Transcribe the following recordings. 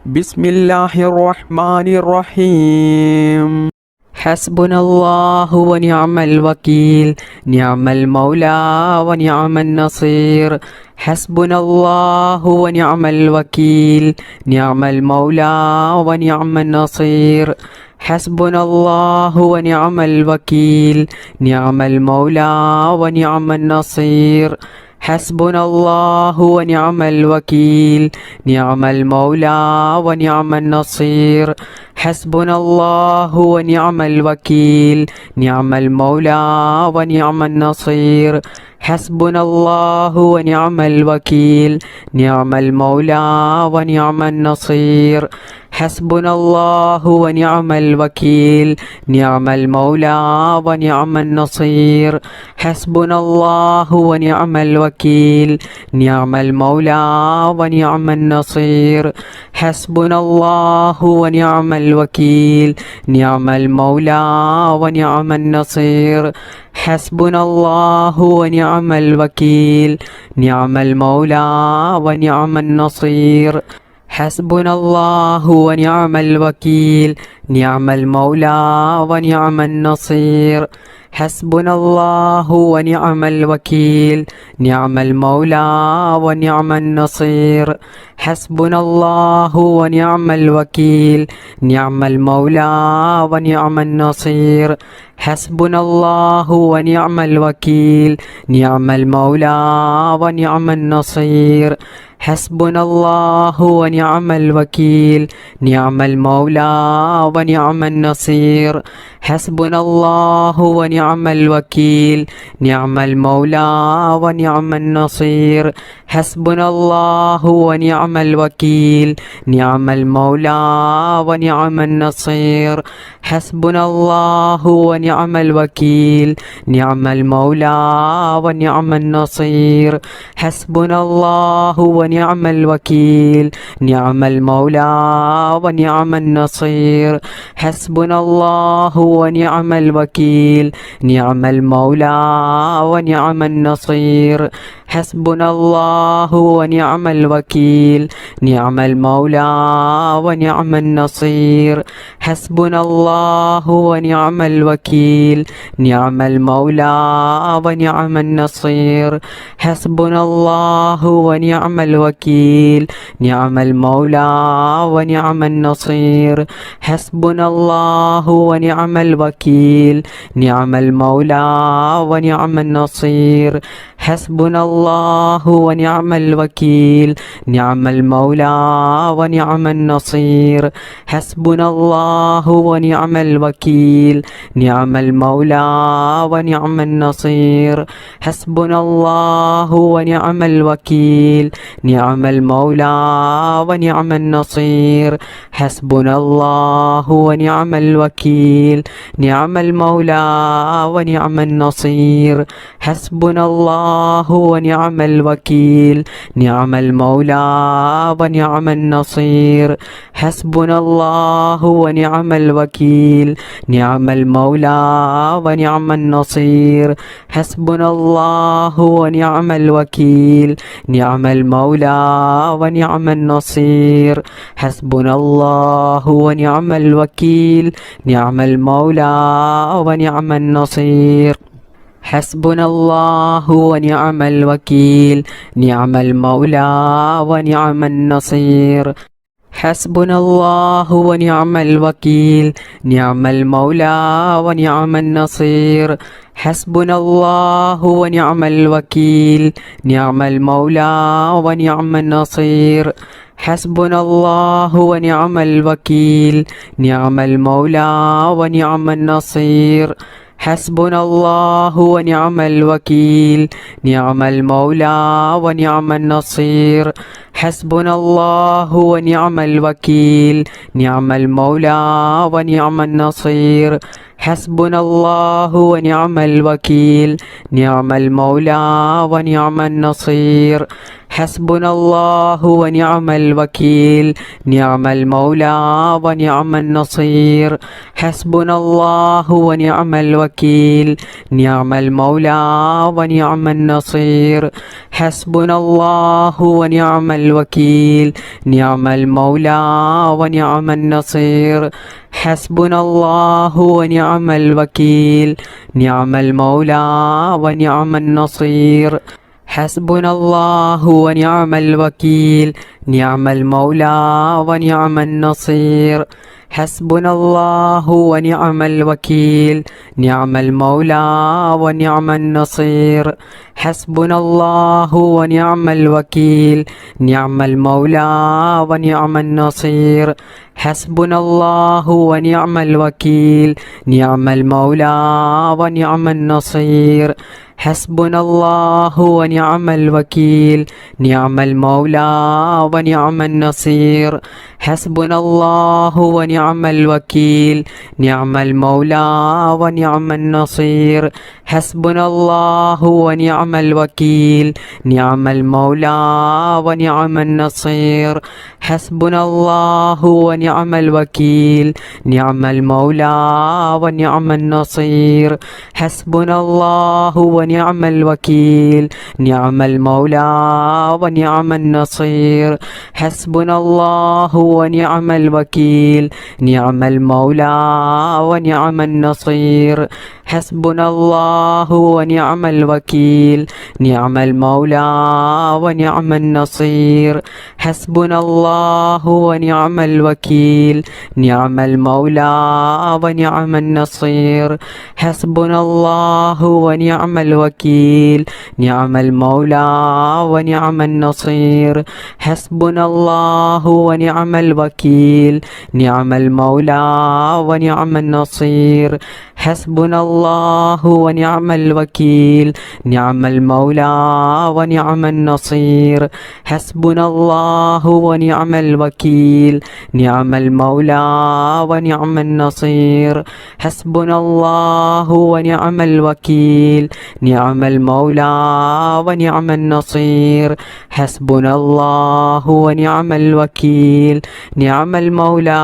بسم الله الرحمن الرحيم. حسبنا الله ونعم الوكيل، نعم المولى ونعم النصير. حسبنا الله ونعم الوكيل، نعم المولى ونعم النصير. حسبنا الله ونعم الوكيل، نعم المولى ونعم النصير. حسبنا الله ونعم الوكيل، نعم المولى ونعم النصير. حسبنا الله ونعم الوكيل، نعم المولى ونعم النصير. حسبنا الله ونعم الوكيل، نعم المولى ونعم النصير. حسبنا الله ونعم الوكيل، نعم المولى ونعم النصير. حسبنا الله ونعم الوكيل، نعم المولى ونعم النصير. حسبنا الله ونعم الوكيل، نعم المولى ونعم النصير. حسبنا الله ونعم الوكيل، نعم المولى ونعم النصير. حسبنا الله ونعم الوكيل، نعم المولى ونعم النصير. حسبنا الله ونعم الوكيل، نعم المولى ونعم النصير. حسبنا الله ونعم الوكيل، نعم المولى ونعم النصير. حسبنا الله ونعم الوكيل، نعم المولى ونعم النصير. حسبنا الله ونعم الوكيل، نعم المولى ونعم النصير. حسبنا الله ونعم الوكيل، نعم المولى ونعم النصير. حسبنا الله ونعم الوكيل، نعم المولى ونعم النصير. حسبنا الله ونعم الوكيل، نعم المولى ونعم النصير. حسبنا الله ونعم الوكيل، نعم المولى ونعم النصير. حسبنا الله ونعم الوكيل، نعم المولى ونعم النصير. حسبنا الله ونعم الوكيل، نعم المولى ونعم النصير. حسبنا الله ونعم الوكيل، نعم المولى ونعم النصير. حسبنا الله ونعم الوكيل، نعم المولى ونعم النصير. حسبنا الله ونعم الوكيل، نعم المولى ونعم النصير. حسبنا الله ونعم الوكيل، نعم المولى ونعم النصير. حسبنا الله ونعم الوكيل، نعم المولى ونعم النصير. حسبنا الله ونعم الوكيل، نعم المولى ونعم النصير. حسبنا الله ونعم الوكيل، نعم المولى ونعم النصير. حسبنا الله ونعم الوكيل، نعم المولى ونعم النصير. حسبنا الله ونعم الوكيل، نعم المولى ونعم النصير. حسبنا الله ونعم الوكيل، نعم المولى ونعم النصير. حسبنا الله ونعم الوكيل، نعم المولى ونعم النصير. حسبنا الله ونعم الوكيل، نعم المولى ونعم النصير. حسبنا الله ونعم الوكيل، نعم المولى ونعم النصير. حسبنا الله ونعم الوكيل، نعم المولى ونعم النصير. حسبنا الله ونعم الوكيل، نعم المولى ونعم النصير. حسبنا الله ونعم الوكيل، نعم المولى ونعم النصير. حسبنا الله ونعم الوكيل، نعم المولى ونعم النصير. حسبنا الله ونعم الوكيل نعم المولى ونعم النصير حسبنا الله ونعم الوكيل نعم المولى ونعم النصير حسبنا الله ونعم الوكيل نعم المولى ونعم النصير حسبنا الله ونعم الوكيل نعم المولى ونعم النصير حسبنا الله ونعم الوكيل نعم المولى ونعم النصير حسبنا الله ونعم الوكيل نعم المولى ونعم النصير حسبنا الله ونعم الوكيل نعم المولى ونعم النصير حسبنا الله ونعم الوكيل نعم المولى ونعم النصير حسبنا الله ونعم الوكيل نعم المولى ونعم النصير حسبنا الله ونعم الوكيل نعم المولى ونعم النصير حسبنا الله ونعم الوكيل نعم المولى ونعم النصير حسبنا الله ونعم الوكيل نعم المولى ونعم النصير حسبنا الله ونعم الوكيل نعم المولى ونعم النصير حسبنا الله ونعم الوكيل نعم المولى ونعم النصير حسبنا الله ونعم الوكيل نعم المولى ونعم النصير حسبنا الله ونعم الوكيل نعم المولى ونعم النصير حسبنا الله ونعم الوكيل نعم المولى ونعم النصير حسبنا الله ونعم الوكيل نعم المولى ونعم النصير حسبنا الله ونعم الوكيل نعم المولى ونعم النصير حسبنا الله ونعم الوكيل نعم المولى ونعم النصير حسبنا الله ونعم الوكيل نعم المولى ونعم النصير حسبنا الله ونعم الوكيل نعم المولى ونعم النصير حسبنا الله ونعم الوكيل نعم المولى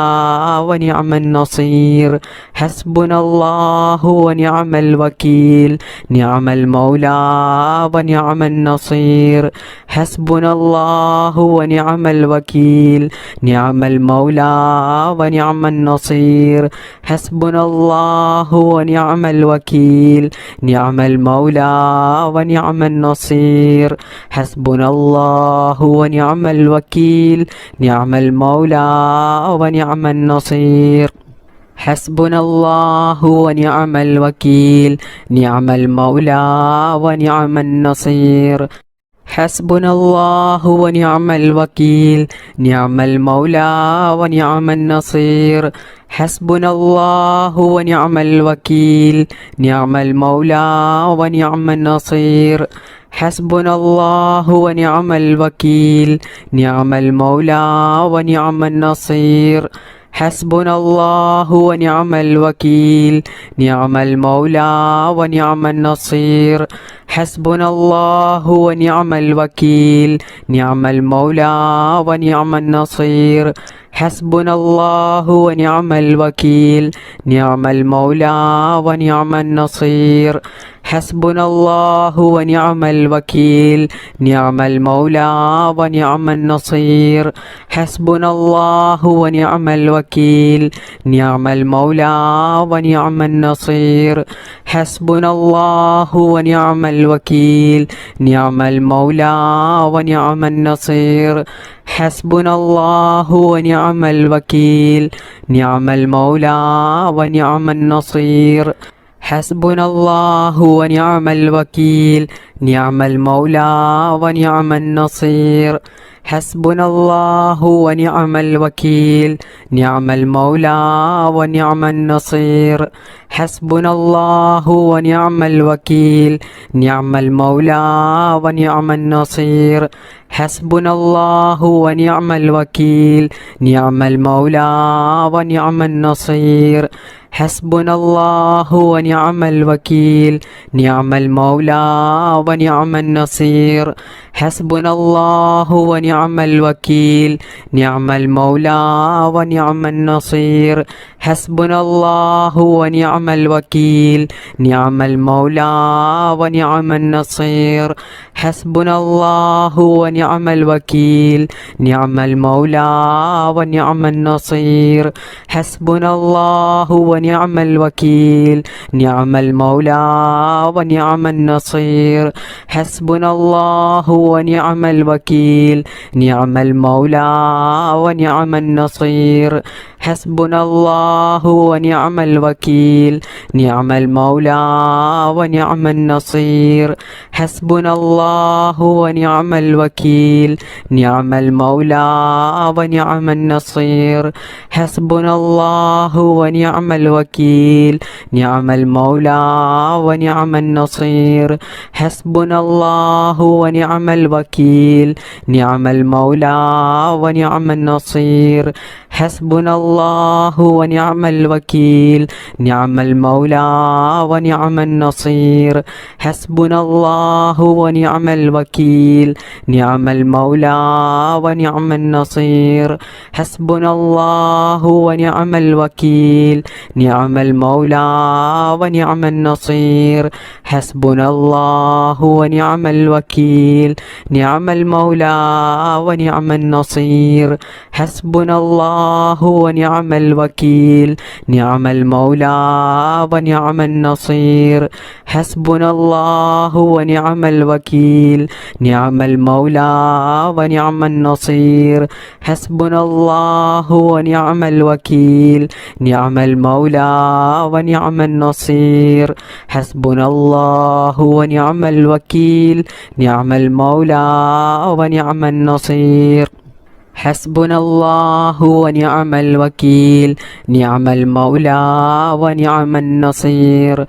ونعم النصير حسبنا الله ونعم الوكيل نعم المولى ونعم النصير حسبنا الله ونعم الوكيل نعم المولى ونعم النصير حسبنا الله ونعم الوكيل نعم المولى ونعم النصير حسبنا الله ونعم الوكيل نعم المولى ونعم النصير حسبنا الله ونعم الوكيل نعم المولى ونعم النصير حسبنا الله ونعم الوكيل نعم المولى ونعم النصير حسبنا الله ونعم الوكيل نعم المولى ونعم النصير حسبنا الله ونعم الوكيل نعم المولى ونعم النصير حسبنا الله ونعم الوكيل نعم المولى ونعم النصير حسبنا الله ونعم الوكيل نعم المولى ونعم النصير حسبنا الله ونعم الوكيل نعم المولى ونعم النصير حسبنا الله ونعم الوكيل نعم المولى ونعم النصير حسبنا الله ونعم الوكيل نعم المولى ونعم النصير حسبنا الله ونعم الوكيل نعم المولى ونعم النصير حسبنا الله ونعم الوكيل نعم المولى ونعم النصير حسبنا الله ونعم الوكيل نعم المولى ونعم النصير حسبنا الله ونعم الوكيل نعم المولى ونعم النصير حسبنا الله ونعم الوكيل نعم المولى ونعم النصير حسبنا الله ونعم الوكيل نعم المولى ونعم النصير حسبنا الله ونعم الوكيل نعم المولى ونعم النصير حسبنا الله ونعم الوكيل نعم المولى ونعم النصير حسبنا الله ونعم الوكيل نعم المولى ونعم النصير حسبنا الله ونعم الوكيل نعم المولى ونعم النصير حسبنا الله ونعم الوكيل نعم المولى ونعم النصير حسبنا الله ونعم الوكيل نعم المولى ونعم النصير حسبنا الله ونعم الوكيل نعم المولى ونعم النصير حسبنا الله ونعم الوكيل نعم المولى ونعم النصير حسبنا الله ونعم الوكيل نعم المولى ونعم النصير حسبنا الله ونعم الوكيل نعم المولى ونعم النصير حسبنا الله ونعم الوكيل نعم المولى ونعم النصير حسبنا الله ونعم الوكيل نعم المولى ونعم النصير حسبنا الله ونعم الوكيل نعم المولى ونعم النصير حسبنا الله ونعم الوكيل نعم المولى ونعم النصير حسبنا الله ونعم الوكيل نعم المولى ونعم النصير حسبنا الله ونعم الوكيل نعم المولى ونعم النصير حسبنا الله ونعم الوكيل نعم المولى ونعم النصير حسبنا الله ونعم الوكيل نعم المولى ونعم النصير حسبنا الله ونعم الوكيل نعم المولى ونعم النصير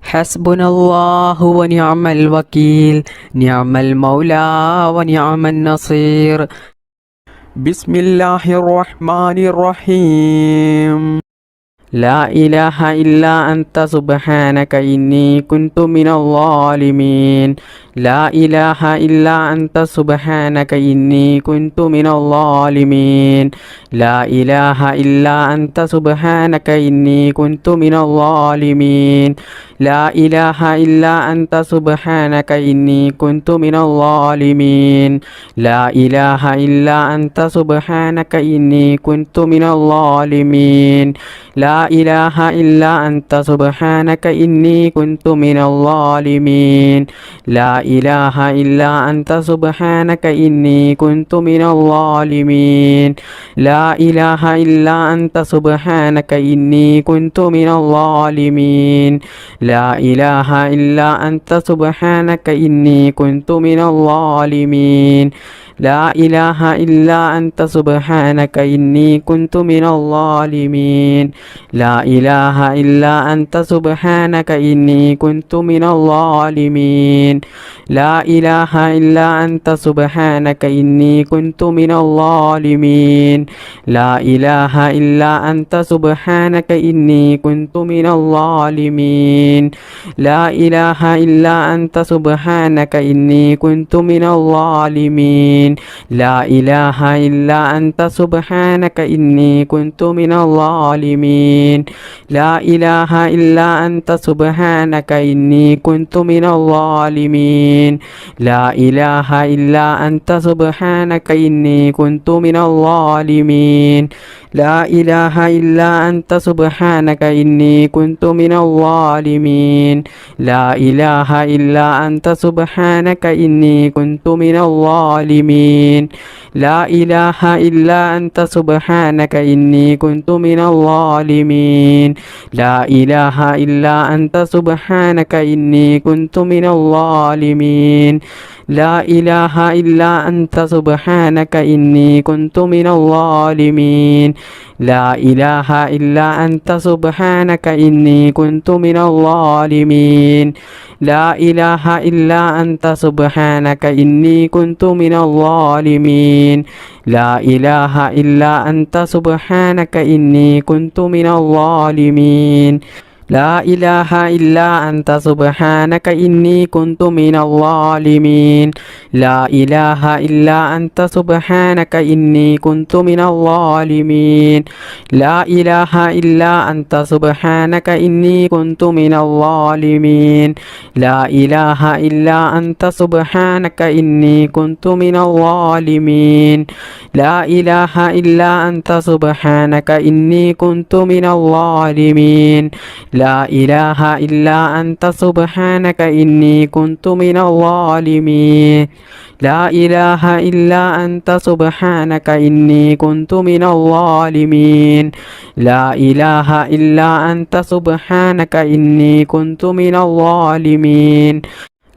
حسبنا الله ونعم الوكيل نعم المولى ونعم النصير بسم الله الرحمن الرحيم لا إله إلا أنت سبحانك إني كنت من الظالمين لا إله إلا أنت سبحانك إني كنت من الظالمين لا إله إلا أنت سبحانك إني كنت من الظالمين لا إله إلا أنت سبحانك إني كنت من الظالمين لا إله إلا أنت سبحانك إني كنت من الظالمين لا إله إلا أنت سبحانك إني كنت من الظالمين لا إله إلا أنت سبحانك إني كنت من الظالمين لا إله إلا أنت سبحانك إني كنت من الظالمين لا إله إلا أنت سبحانك إني كنت من الظالمين لا إله إلا أنت سبحانك إني كنت من الظالمين لا إله إلا أنت سبحانك إني كنت من الظالمين لا إله إلا أنت سبحانك إني كنت من الظالمين لا إله إلا أنت سبحانك إني كنت من الظالمين لا إله إلا أنت سبحانك إني كنت من الظالمين لا إله إلا أنت سبحانك إني كنت من الظالمين لا إله إلا أنت سبحانك إني كنت من الظالمين لا إله إلا أنت سبحانك إني كنت من الظالمين لا إله إلا أنت سبحانك إني كنت من الظالمين لا إله إلا أنت سبحانك إني كنت من الظالمين الظالمين لا إله إلا أنت سبحانك إني كنت من الظالمين لا إله إلا أنت سبحانك إني كنت من الظالمين لا إله إلا أنت سبحانك إني كنت من الظالمين لا إله إلا أنت سبحانك إني كنت من الظالمين لا إله إلا أنت سبحانك إني كنت من الظالمين لا إله إلا أنت سبحانك إني كنت من الظالمين لا إله إلا أنت سبحانك إني كنت من الظالمين لا إله إلا أنت سبحانك إني كنت من الظالمين لا إله إلا أنت سبحانك إني كنت من الظالمين لا إله إلا أنت سبحانك إني كنت من الظالمين لا إله إلا أنت سبحانك إني كنت من الظالمين لا إله إلا أنت سبحانك إني كنت من الظالمين لا إله إلا أنت سبحانك إني كنت من الظالمين لا إله إلا أنت سبحانك إني كنت من الظالمين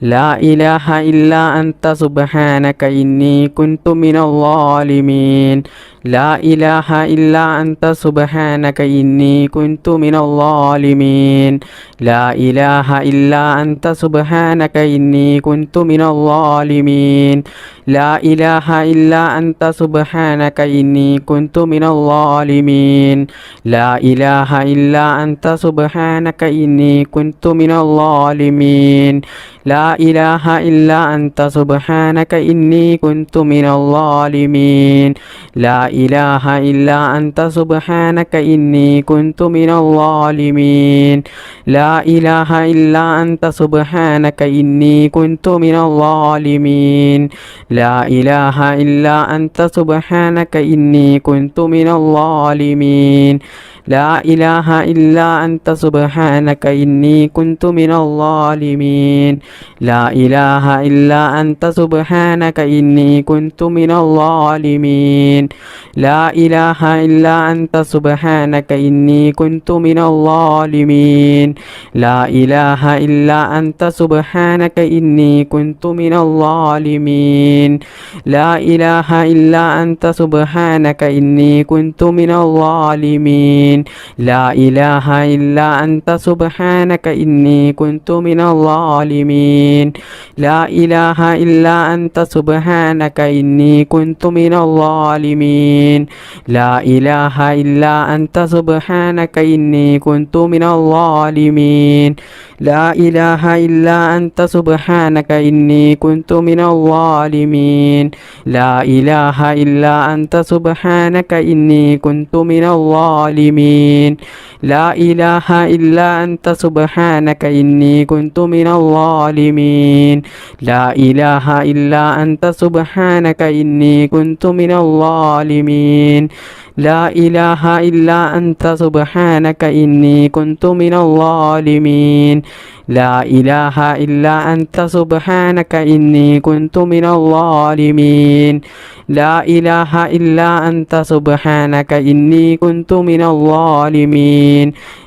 لا إله إلا أنت سبحانك إني كنت من الظالمين لا إله إلا أنت سبحانك إني كنت من الظالمين لا إله إلا أنت سبحانك إني كنت من الظالمين لا إله إلا أنت سبحانك إني كنت من الظالمين لا إله إلا أنت سبحانك إني كنت من الظالمين لا إله إلا أنت سبحانك إني كنت من الظالمين لا إله إلا أنت سبحانك إني كنت من الظالمين لا إله إلا أنت سبحانك إني كنت من الظالمين لا إله إلا أنت سبحانك إني كنت من الظالمين لا إله إلا أنت سبحانك إني كنت من الظالمين لا إله إلا أنت سبحانك إني كنت من الظالمين لا إله إلا أنت سبحانك إني كنت من الظالمين لا إله إلا أنت سبحانك إني كنت من الظالمين لا إله إلا أنت سبحانك إني كنت من الظالمين لا إله إلا أنت سبحانك إني كنت من الظالمين لا إله إلا أنت سبحانك إني كنت من الظالمين لا إله إلا أنت سبحانك إني كنت من الظالمين لا إله إلا أنت سبحانك إني كنت من الظالمين لا إله إلا أنت سبحانك إني كنت من الظالمين لا إله إلا أنت سبحانك إني كنت من الظالمين لا إله إلا أنت سبحانك إني كنت من الظالمين لا إله إلا أنت سبحانك إني كنت من الظالمين لا إله إلا أنت سبحانك إني كنت من الظالمين لا إله إلا أنت سبحانك إني كنت من الظالمين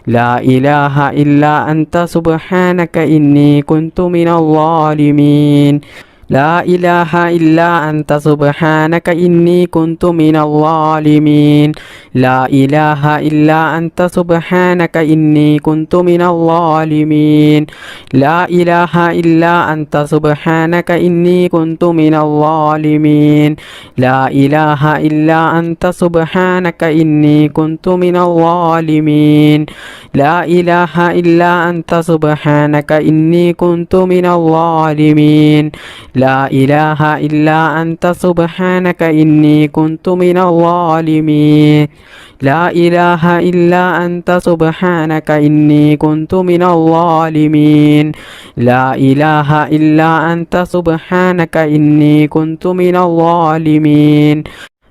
لا إله إلا أنت سبحانك إني كنت من الظالمين لا إله إلا أنت سبحانك إني كنت من الظالمين لا إله إلا أنت سبحانك إني كنت من الظالمين لا إله إلا أنت سبحانك إني كنت من الظالمين لا إله إلا أنت سبحانك إني كنت من الظالمين لا إله إلا أنت سبحانك إني كنت من الظالمين لا إله إلا أنت سبحانك إني كنت من الظالمين لا إله إلا أنت سبحانك إني كنت من الظالمين لا إله إلا أنت سبحانك إني كنت من الظالمين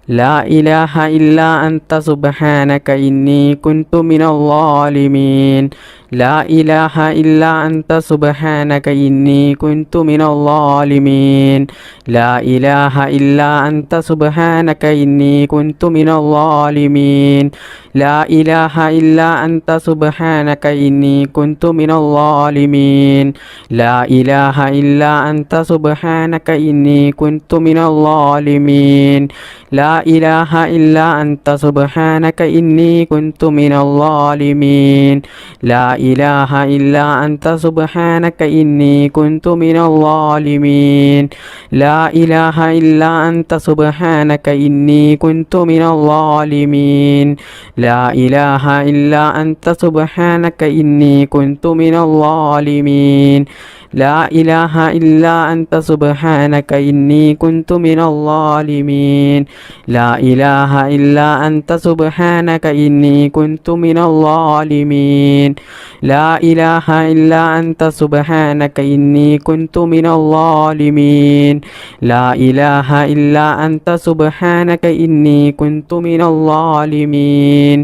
لا إله إلا أنت سبحانك إني كنت من الظالمين لا إله إلا أنت سبحانك إني كنت من الظالمين لا إله إلا أنت سبحانك إني كنت من الظالمين لا إله إلا أنت سبحانك إني كنت من الظالمين لا إله إلا أنت سبحانك إني كنت من الظالمين لا إله إلا أنت سبحانك إني كنت من الظالمين لا إله إلا أنت سبحانك إني كنت من الظالمين لا إله إلا أنت سبحانك إني كنت من الظالمين لا إله إلا أنت سبحانك إني كنت من الظالمين لا إله إلا أنت سبحانك إني كنت من الظالمين لا إله إلا أنت سبحانك إني كنت من الظالمين لا إله إلا أنت سبحانك إني كنت من الظالمين لا إله إلا أنت سبحانك إني كنت من الظالمين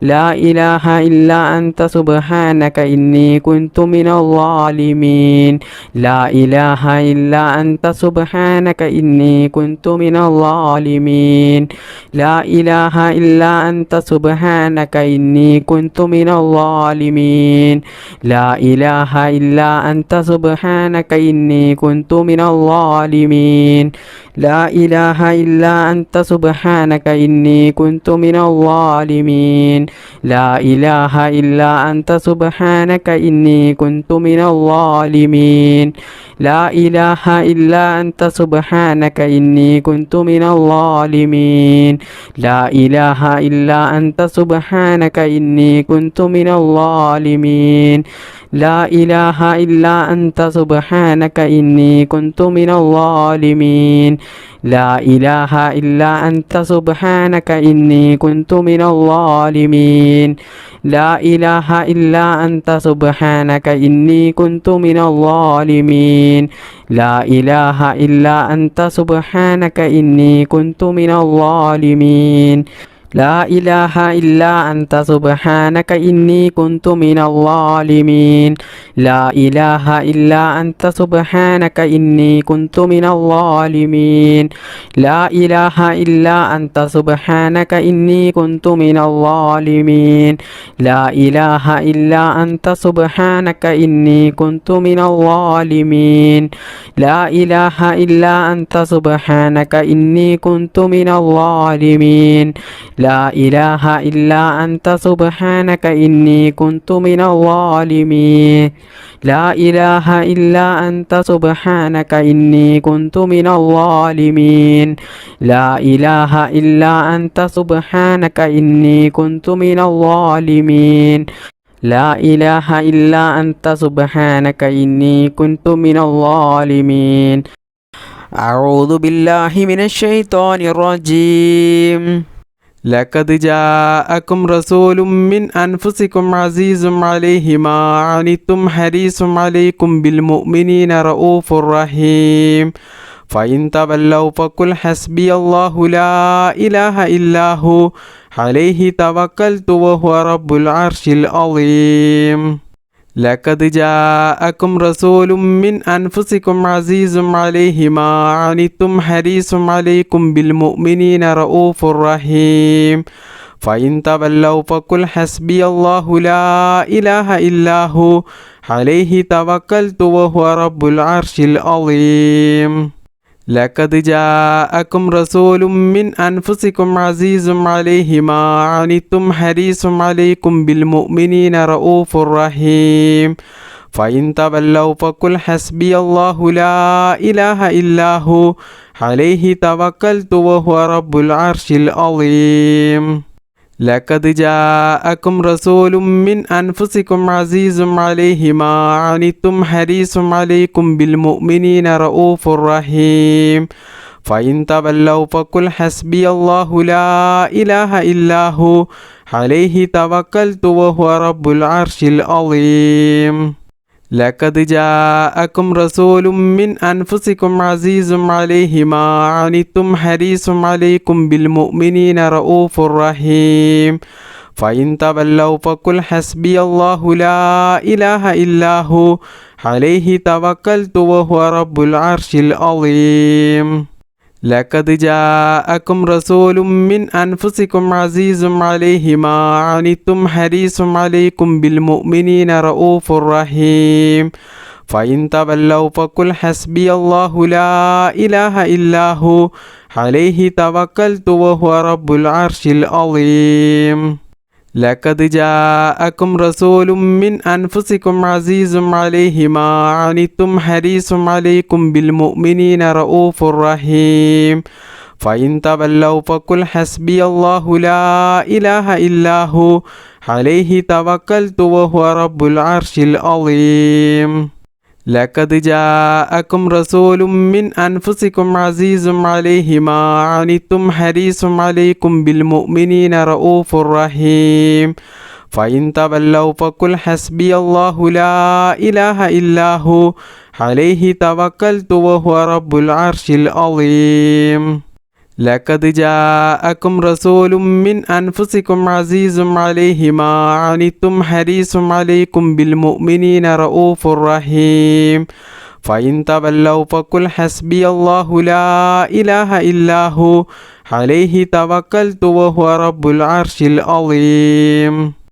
لا إله إلا أنت سبحانك إني كنت من الظالمين لا إله إلا أنت سبحانك إني كنت من الظالمين لا إله إلا أنت سبحانك إني كنت من الظالمين لا إله إلا أنت سبحانك إني كنت من الظالمين لا إله إلا أنت سبحانك إني كنت من الظالمين لا إله إلا أنت سبحانك إني كنت من الظالمين لا إله إلا أنت سبحانك إني كنت من الظالمين لا إله إلا أنت سبحانك إني كنت من الظالمين لا إله إلا أنت سبحانك إني كنت من الظالمين لا إله إلا أنت سبحانك إني كنت من الظالمين لا إله إلا أنت سبحانك إني كنت من الظالمين لا إله إلا أنت سبحانك إني كنت من الظالمين لا إله إلا أنت سبحانك إني كنت من الظالمين لا إله إلا أنت سبحانك إني كنت من الظالمين لا إله إلا أنت سبحانك إني كنت من الظالمين لا إله إلا أنت سبحانك إني كنت من الظالمين لا إله إلا أنت سبحانك إني كنت من الظالمين لا إله إلا أنت سبحانك إني كنت من الظالمين لا إله إلا أنت سبحانك إني كنت من الظالمين لا إله إلا أنت سبحانك إني كنت من الظالمين لا إله إلا أنت سبحانك إني كنت من الظالمين أعوذ بالله من الشيطان الرجيم لقد جاءكم رسول من أنفسكم عزيز عليه ما عنتم حريص عليكم بالمؤمنين رؤوف رحيم فإن تولوا فقل حسبي الله لا إله إلا هو عليه توكلت وهو رب العرش العظيم لقد جاءكم رسول من أنفسكم عزيز عليه ما عنتم حريص عليكم بالمؤمنين رؤوف رحيم فإن تولوا فقل حسبي الله لا إله إلا هو عليه توكلت وهو رب العرش العظيم لقد جاءكم رسول من أنفسكم عزيز عليه ما عنتم حريص عليكم بالمؤمنين رؤوف رحيم فإن تولوا فقل حسبي الله لا إله إلا هو عليه توكلت وهو رب العرش العظيم لقد جاءكم رسول من أنفسكم عزيز عليه ما عنتم حريص عليكم بالمؤمنين رؤوف رحيم فإن تولوا فقل حسبي الله لا إله إلا هو عليه توكلت وهو رب العرش العظيم لقد جاءكم رسول من أنفسكم عزيز عليه ما عنتم حريص عليكم بالمؤمنين رؤوف رحيم فإن تولوا فقل حسبي الله لا إله إلا هو عليه توكلت وهو رب العرش العظيم لقد جاءكم رسول من أنفسكم عزيز عليه ما عنتم حريص عليكم بالمؤمنين رؤوف رحيم فإن تولوا فقل حسبي الله لا إله إلا هو عليه توكلت وهو رب العرش العظيم لقد جاءكم رسول من أنفسكم عزيز عليه ما عنتم حريص عليكم بالمؤمنين رؤوف رحيم فإن تولوا فقل حسبي الله لا إله إلا هو عليه توكلت وهو رب العرش العظيم لقد جاءكم رسول من أنفسكم عزيز عليه ما عنتم حريص عليكم بالمؤمنين رؤوف رحيم فإن تولوا فقل حسبي الله لا إله إلا هو عليه توكلت وهو رب العرش العظيم لقد جاءكم رسول من أنفسكم عزيز عليه ما عنتم حريص عليكم بالمؤمنين رؤوف رحيم فإن تولوا فقل حسبي الله لا إله إلا هو عليه توكلت وهو رب العرش العظيم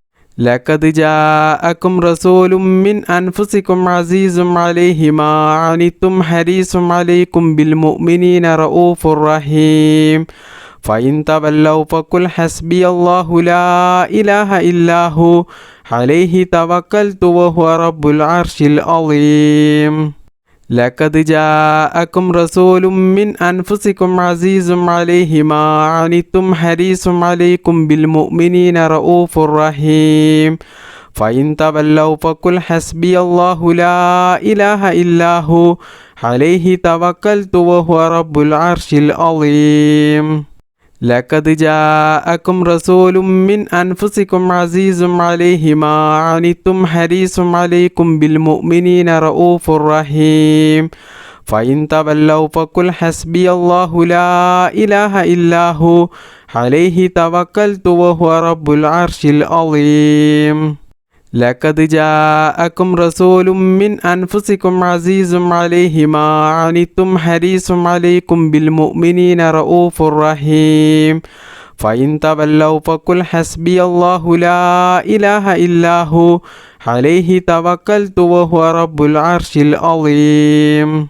لقد جاءكم رسول من أنفسكم عزيز عليه ما عنتم حريص عليكم بالمؤمنين رؤوف رحيم فإن تولوا فقل حسبي الله لا إله إلا هو عليه توكلت وهو رب العرش العظيم لقد جاءكم رسول من أنفسكم عزيز عليه ما عنتم حريص عليكم بالمؤمنين رؤوف رحيم فإن تولوا فقل حسبي الله لا إله إلا هو عليه توكلت وهو رب العرش العظيم لقد جاءكم رسول من أنفسكم عزيز عليه ما عنتم حريص عليكم بالمؤمنين رؤوف رحيم فإن تولوا فقل حسبي الله لا إله إلا هو عليه توكلت وهو رب العرش العظيم لقد جاءكم رسول من أنفسكم عزيز عليه ما عنتم حريص عليكم بالمؤمنين رؤوف رحيم فإن تولوا فقل حسبي الله لا إله إلا هو عليه توكلت وهو رب العرش العظيم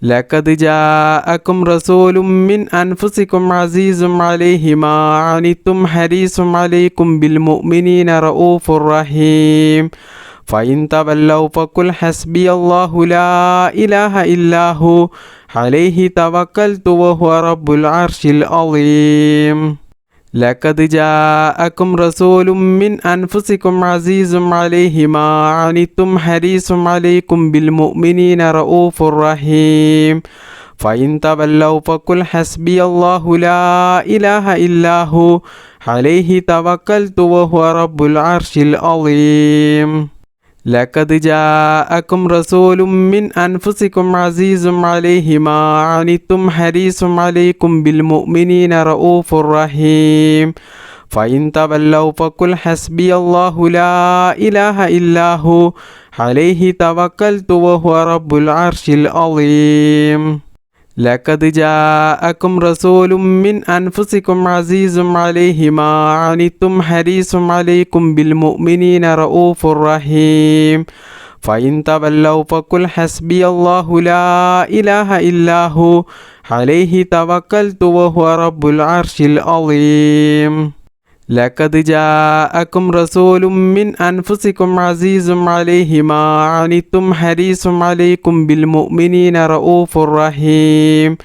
لقد جاءكم رسول من أنفسكم عزيز عليه ما عنتم حريص عليكم بالمؤمنين رؤوف رحيم فإن تولوا فقل حسبي الله لا إله إلا هو عليه توكلت وهو رب العرش العظيم لقد جاءكم رسول من أنفسكم عزيز عليه ما عنتم حريص عليكم بالمؤمنين رؤوف رحيم فإن تولوا فقل حسبي الله لا إله إلا هو عليه توكلت وهو رب العرش العظيم لقد جاءكم رسول من أنفسكم عزيز عليه ما عنتم حريص عليكم بالمؤمنين رؤوف رحيم فإن تولوا فقل حسبي الله لا إله إلا هو عليه توكلت وهو رب العرش العظيم لقد جاءكم رسول من أنفسكم عزيز عليه ما عنتم حريص عليكم بالمؤمنين رؤوف رحيم فإن تولوا فقل حسبي الله لا إله إلا هو عليه توكلت وهو رب العرش العظيم لقد جاءكم رسول من أنفسكم عزيز عليه ما عنتم حريص عليكم بالمؤمنين رؤوف رحيم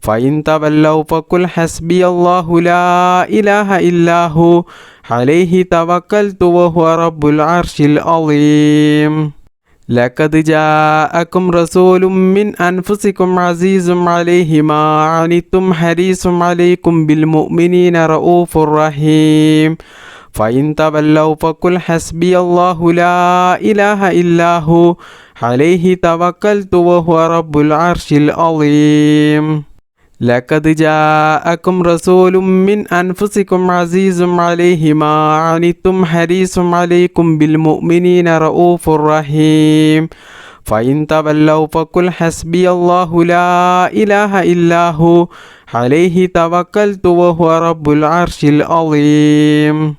فإن تولوا فقل حسبي الله لا إله إلا هو عليه توكلت وهو رب العرش العظيم لقد جاءكم رسول من أنفسكم عزيز عليه ما عنتم حريص عليكم بالمؤمنين رؤوف رحيم فإن تولوا فقل حسبي الله لا إله إلا هو عليه توكلت وهو رب العرش العظيم لقد جاءكم رسول من أنفسكم عزيز عليه ما عنتم حريص عليكم بالمؤمنين رؤوف رحيم فإن تولوا فقل حسبي الله لا إله إلا هو عليه توكلت وهو رب العرش العظيم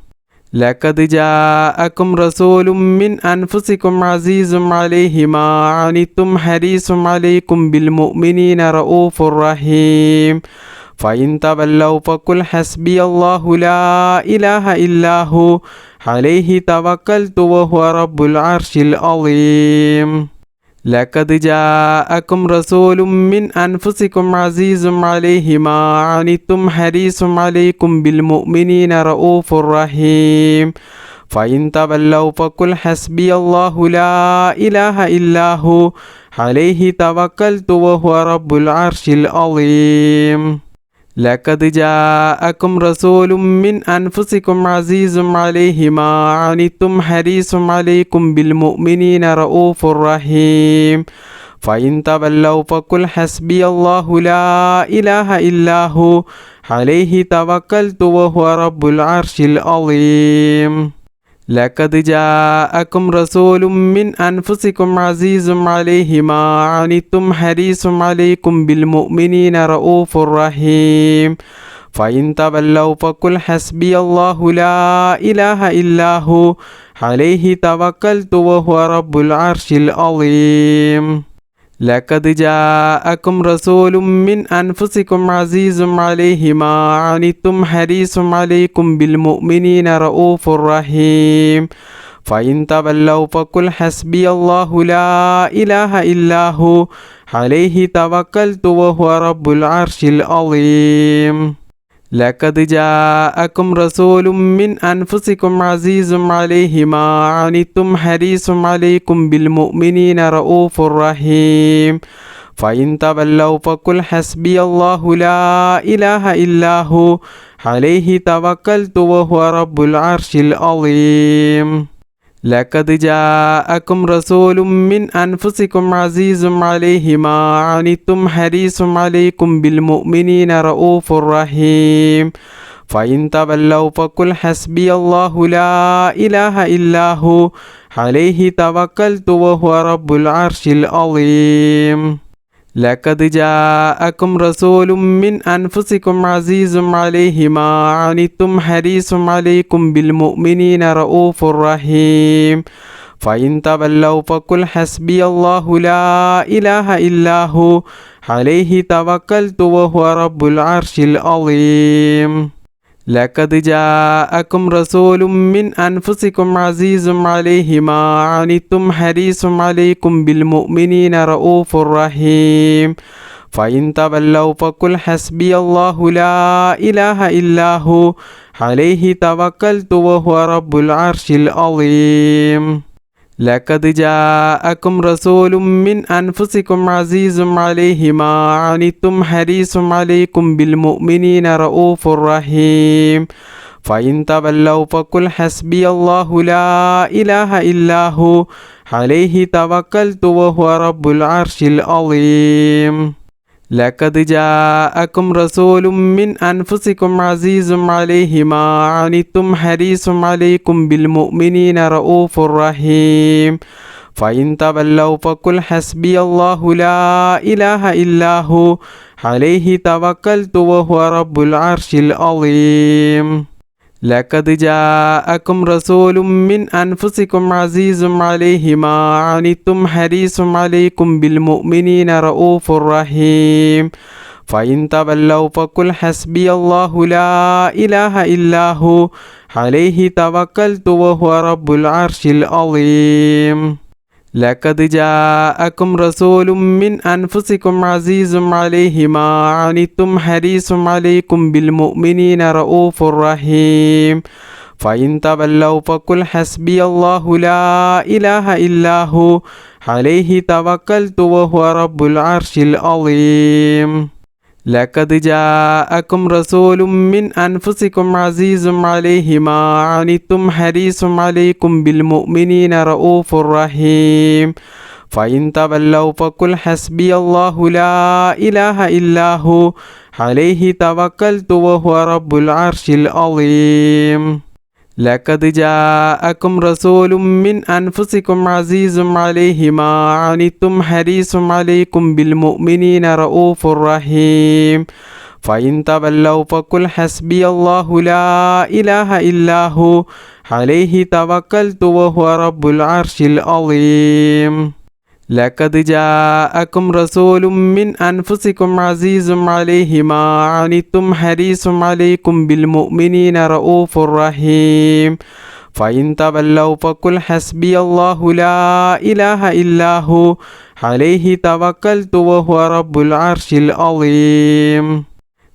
لقد جاءكم رسول من أنفسكم عزيز عليه ما عنتم حريص عليكم بالمؤمنين رؤوف رحيم فإن تولوا فقل حسبي الله لا إله إلا هو عليه توكلت وهو رب العرش العظيم لقد جاءكم رسول من أنفسكم عزيز عليه ما عنتم حريص عليكم بالمؤمنين رؤوف رحيم فإن تولوا فقل حسبي الله لا إله إلا هو عليه توكلت وهو رب العرش العظيم لقد جاءكم رسول من أنفسكم عزيز عليه ما عنتم حريص عليكم بالمؤمنين رؤوف رحيم فإن تولوا فقل حسبي الله لا إله إلا هو عليه توكلت وهو رب العرش العظيم لقد جاءكم رسول من أنفسكم عزيز عليه ما عنتم حريص عليكم بالمؤمنين رؤوف رحيم فإن تولوا فقل حسبي الله لا إله إلا هو عليه توكلت وهو رب العرش العظيم لقد جاءكم رسول من أنفسكم عزيز عليه ما عنتم حريص عليكم بالمؤمنين رؤوف رحيم فإن تولوا فقل حسبي الله لا إله إلا هو عليه توكلت وهو رب العرش العظيم لقد جاءكم رسول من أنفسكم عزيز عليه ما عنتم حريص عليكم بالمؤمنين رؤوف رحيم فإن تولوا فقل حسبي الله لا إله إلا هو عليه توكلت وهو رب العرش العظيم لقد جاءكم رسول من أنفسكم عزيز عليه ما عنتم حريص عليكم بالمؤمنين رؤوف رحيم فإن تولوا فقل حسبي الله لا إله إلا هو عليه توكلت وهو رب العرش العظيم لقد جاءكم رسول من أنفسكم عزيز عليه ما عنتم حريص عليكم بالمؤمنين رؤوف رحيم فإن تولوا فقل حسبي الله لا إله إلا هو عليه توكلت وهو رب العرش العظيم لقد جاءكم رسول من أنفسكم عزيز عليه ما عنتم حريص عليكم بالمؤمنين رؤوف رحيم فإن تولوا فقل حسبي الله لا إله إلا هو عليه توكلت وهو رب العرش العظيم لقد جاءكم رسول من أنفسكم عزيز عليه ما عنتم حريص عليكم بالمؤمنين رؤوف رحيم فإن تولوا فقل حسبي الله لا إله إلا هو عليه توكلت وهو رب العرش العظيم لقد جاءكم رسول من أنفسكم عزيز عليه ما عنتم حريص عليكم بالمؤمنين رؤوف رحيم فإن تولوا فقل حسبي الله لا إله إلا هو عليه توكلت وهو رب العرش العظيم لقد جاءكم رسول من أنفسكم عزيز عليه ما عنتم حريص عليكم بالمؤمنين رؤوف رحيم فإن تولوا فقل حسبي الله لا إله إلا هو عليه توكلت وهو رب العرش العظيم لقد جاءكم رسول من أنفسكم عزيز عليه ما عنتم حريص عليكم بالمؤمنين رؤوف رحيم فإن تولوا فقل حسبي الله لا إله إلا هو عليه توكلت وهو رب العرش العظيم لقد جاءكم رسول من أنفسكم عزيز عليه ما عنتم حريص عليكم بالمؤمنين رؤوف رحيم فإن تولوا فقل حسبي الله لا إله إلا هو عليه توكلت وهو رب العرش العظيم لقد جاءكم رسول من أنفسكم عزيز عليه ما عنتم حريص عليكم بالمؤمنين رؤوف رحيم فإن تولوا فقل حسبي الله لا إله إلا هو عليه توكلت وهو رب العرش العظيم لقد جاءكم رسول من أنفسكم عزيز عليه ما عنتم حريص عليكم بالمؤمنين رؤوف رحيم فإن تولوا فقل حسبي الله لا إله إلا هو عليه توكلت وهو رب العرش العظيم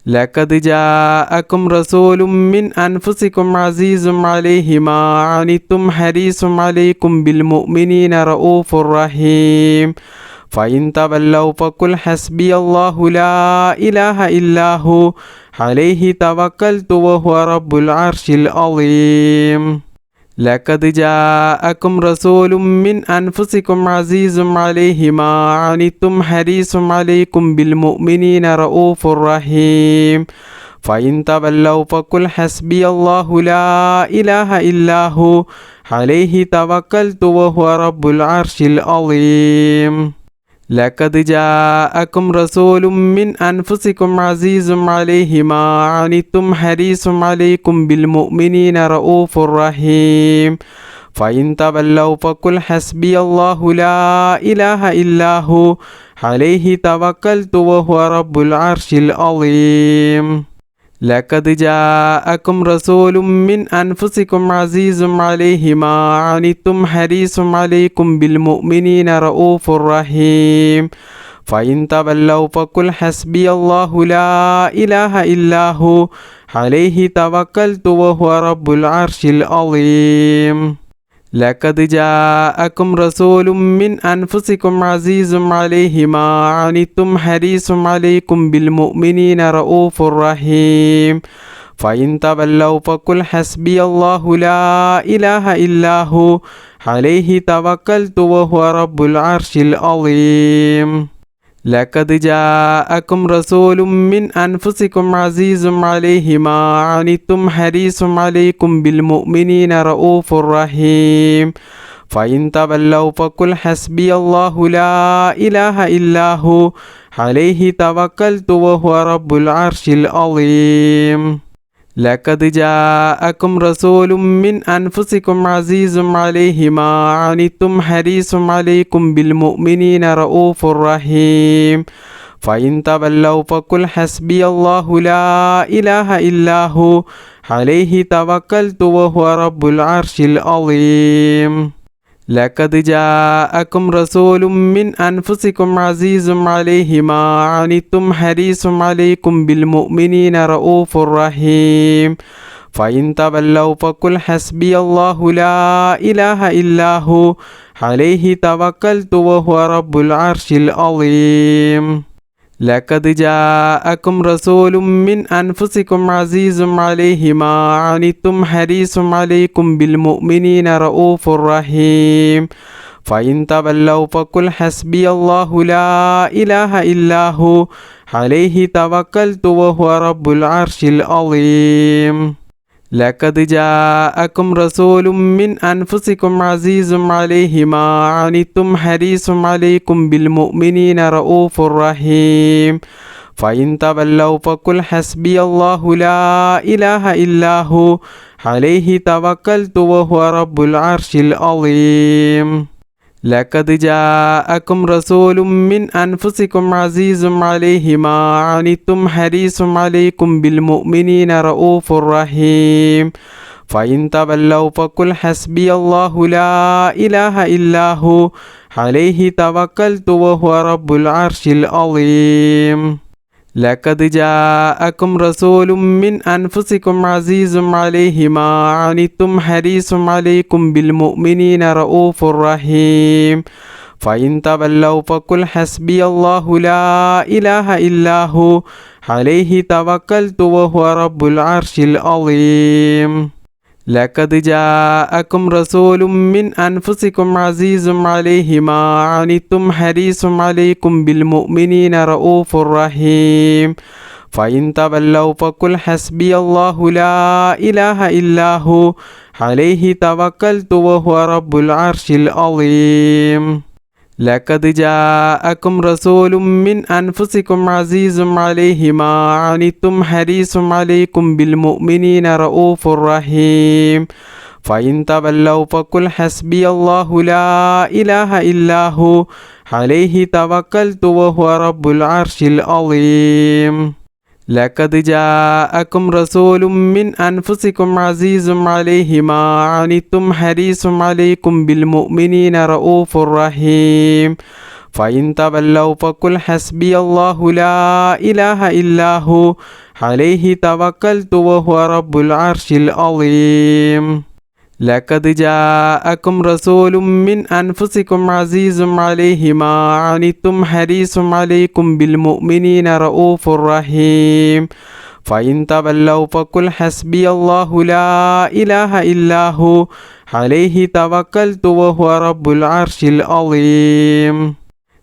لقد جاءكم رسول من أنفسكم عزيز عليه ما عنتم حريص عليكم بالمؤمنين رؤوف رحيم فإن تولوا فقل حسبي الله لا إله إلا هو عليه توكلت وهو رب العرش العظيم لقد جاءكم رسول من أنفسكم عزيز عليه ما عنتم حريص عليكم بالمؤمنين رؤوف رحيم فإن تولوا فقل حسبي الله لا إله إلا هو عليه توكلت وهو رب العرش العظيم لقد جاءكم رسول من أنفسكم عزيز عليه ما عنتم حريص عليكم بالمؤمنين رؤوف رحيم فإن تولوا فقل حسبي الله لا إله إلا هو عليه توكلت وهو رب العرش العظيم لقد جاءكم رسول من أنفسكم عزيز عليه ما عنتم حريص عليكم بالمؤمنين رؤوف رحيم فإن تولوا فقل حسبي الله لا إله إلا هو عليه توكلت وهو رب العرش العظيم لقد جاءكم رسول من أنفسكم عزيز عليه ما عنتم حريص عليكم بالمؤمنين رؤوف رحيم فإن تولوا فقل حسبي الله لا إله إلا هو عليه توكلت وهو رب العرش العظيم لقد جاءكم رسول من أنفسكم عزيز عليه ما عنتم حريص عليكم بالمؤمنين رؤوف رحيم فإن تولوا فقل حسبي الله لا إله إلا هو عليه توكلت وهو رب العرش العظيم لقد جاءكم رسول من أنفسكم عزيز عليه ما عنتم حريص عليكم بالمؤمنين رؤوف رحيم فإن تولوا فقل حسبي الله لا إله إلا هو عليه توكلت وهو رب العرش العظيم لقد جاءكم رسول من أنفسكم عزيز عليه ما عنتم حريص عليكم بالمؤمنين رؤوف رحيم فإن تولوا فقل حسبي الله لا إله إلا هو عليه توكلت وهو رب العرش العظيم لقد جاءكم رسول من أنفسكم عزيز عليه ما عنتم حريص عليكم بالمؤمنين رؤوف رحيم فإن تولوا فقل حسبي الله لا إله إلا هو عليه توكلت وهو رب العرش العظيم لقد جاءكم رسول من أنفسكم عزيز عليه ما عنتم حريص عليكم بالمؤمنين رؤوف رحيم فإن تولوا فقل حسبي الله لا إله إلا هو عليه توكلت وهو رب العرش العظيم لقد جاءكم رسول من أنفسكم عزيز عليه ما عنتم حريص عليكم بالمؤمنين رؤوف رحيم فإن تولوا فقل حسبي الله لا إله إلا هو عليه توكلت وهو رب العرش العظيم لقد جاءكم رسول من أنفسكم عزيز عليه ما عنتم حريص عليكم بالمؤمنين رؤوف رحيم فإن تولوا فقل حسبي الله لا إله إلا هو عليه توكلت وهو رب العرش العظيم لقد جاءكم رسول من أنفسكم عزيز عليه ما عنتم حريص عليكم بالمؤمنين رؤوف رحيم فإن تولوا فقل حسبي الله لا إله إلا هو عليه توكلت وهو رب العرش العظيم لقد جاءكم رسول من أنفسكم عزيز عليه ما عنتم حريص عليكم بالمؤمنين رؤوف رحيم فإن تولوا فقل حسبي الله لا إله إلا هو عليه توكلت وهو رب العرش العظيم لقد جاءكم رسول من أنفسكم عزيز عليه ما عنتم حريص عليكم بالمؤمنين رؤوف رحيم فإن تولوا فقل حسبي الله لا إله إلا هو عليه توكلت وهو رب العرش العظيم لقد جاءكم رسول من أنفسكم عزيز عليه ما عنتم حريص عليكم بالمؤمنين رؤوف رحيم فإن تولوا فقل حسبي الله لا إله إلا هو عليه توكلت وهو رب العرش العظيم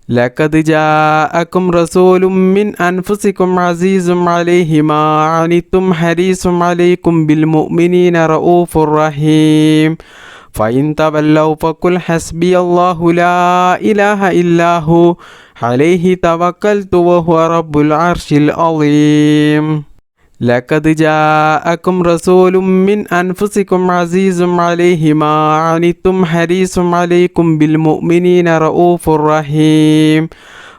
لقد جاءكم رسول من أنفسكم عزيز عليه ما عنتم حريص عليكم بالمؤمنين رؤوف رحيم فإن تولوا فقل حسبي الله لا إله إلا هو عليه توكلت وهو رب العرش العظيم لقد جاءكم رسول من أنفسكم عزيز عليه ما عنتم حريص عليكم بالمؤمنين رؤوف رحيم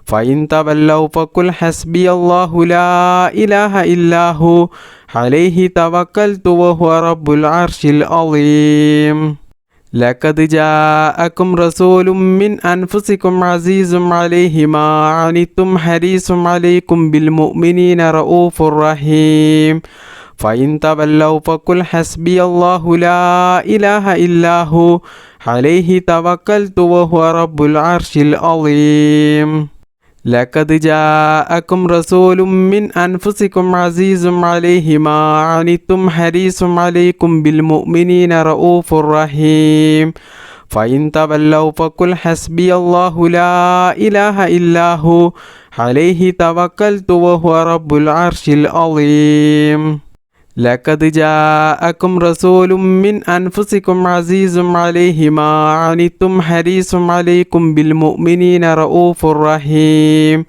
فإن تولوا فقل حسبي الله لا إله إلا هو عليه توكلت وهو رب العرش العظيم لقد جاءكم رسول من أنفسكم عزيز عليه ما عنتم حريص عليكم بالمؤمنين رؤوف رحيم فإن تولوا فقل حسبي الله لا إله إلا هو عليه توكلت وهو رب العرش العظيم لقد جاءكم رسول من أنفسكم عزيز عليه ما عنتم حريص عليكم بالمؤمنين رؤوف رحيم فإن تولوا فقل حسبي الله لا إله إلا هو عليه توكلت وهو رب العرش العظيم لقد جاءكم رسول من أنفسكم عزيز عليه ما عنتم حريص عليكم بالمؤمنين رؤوف رحيم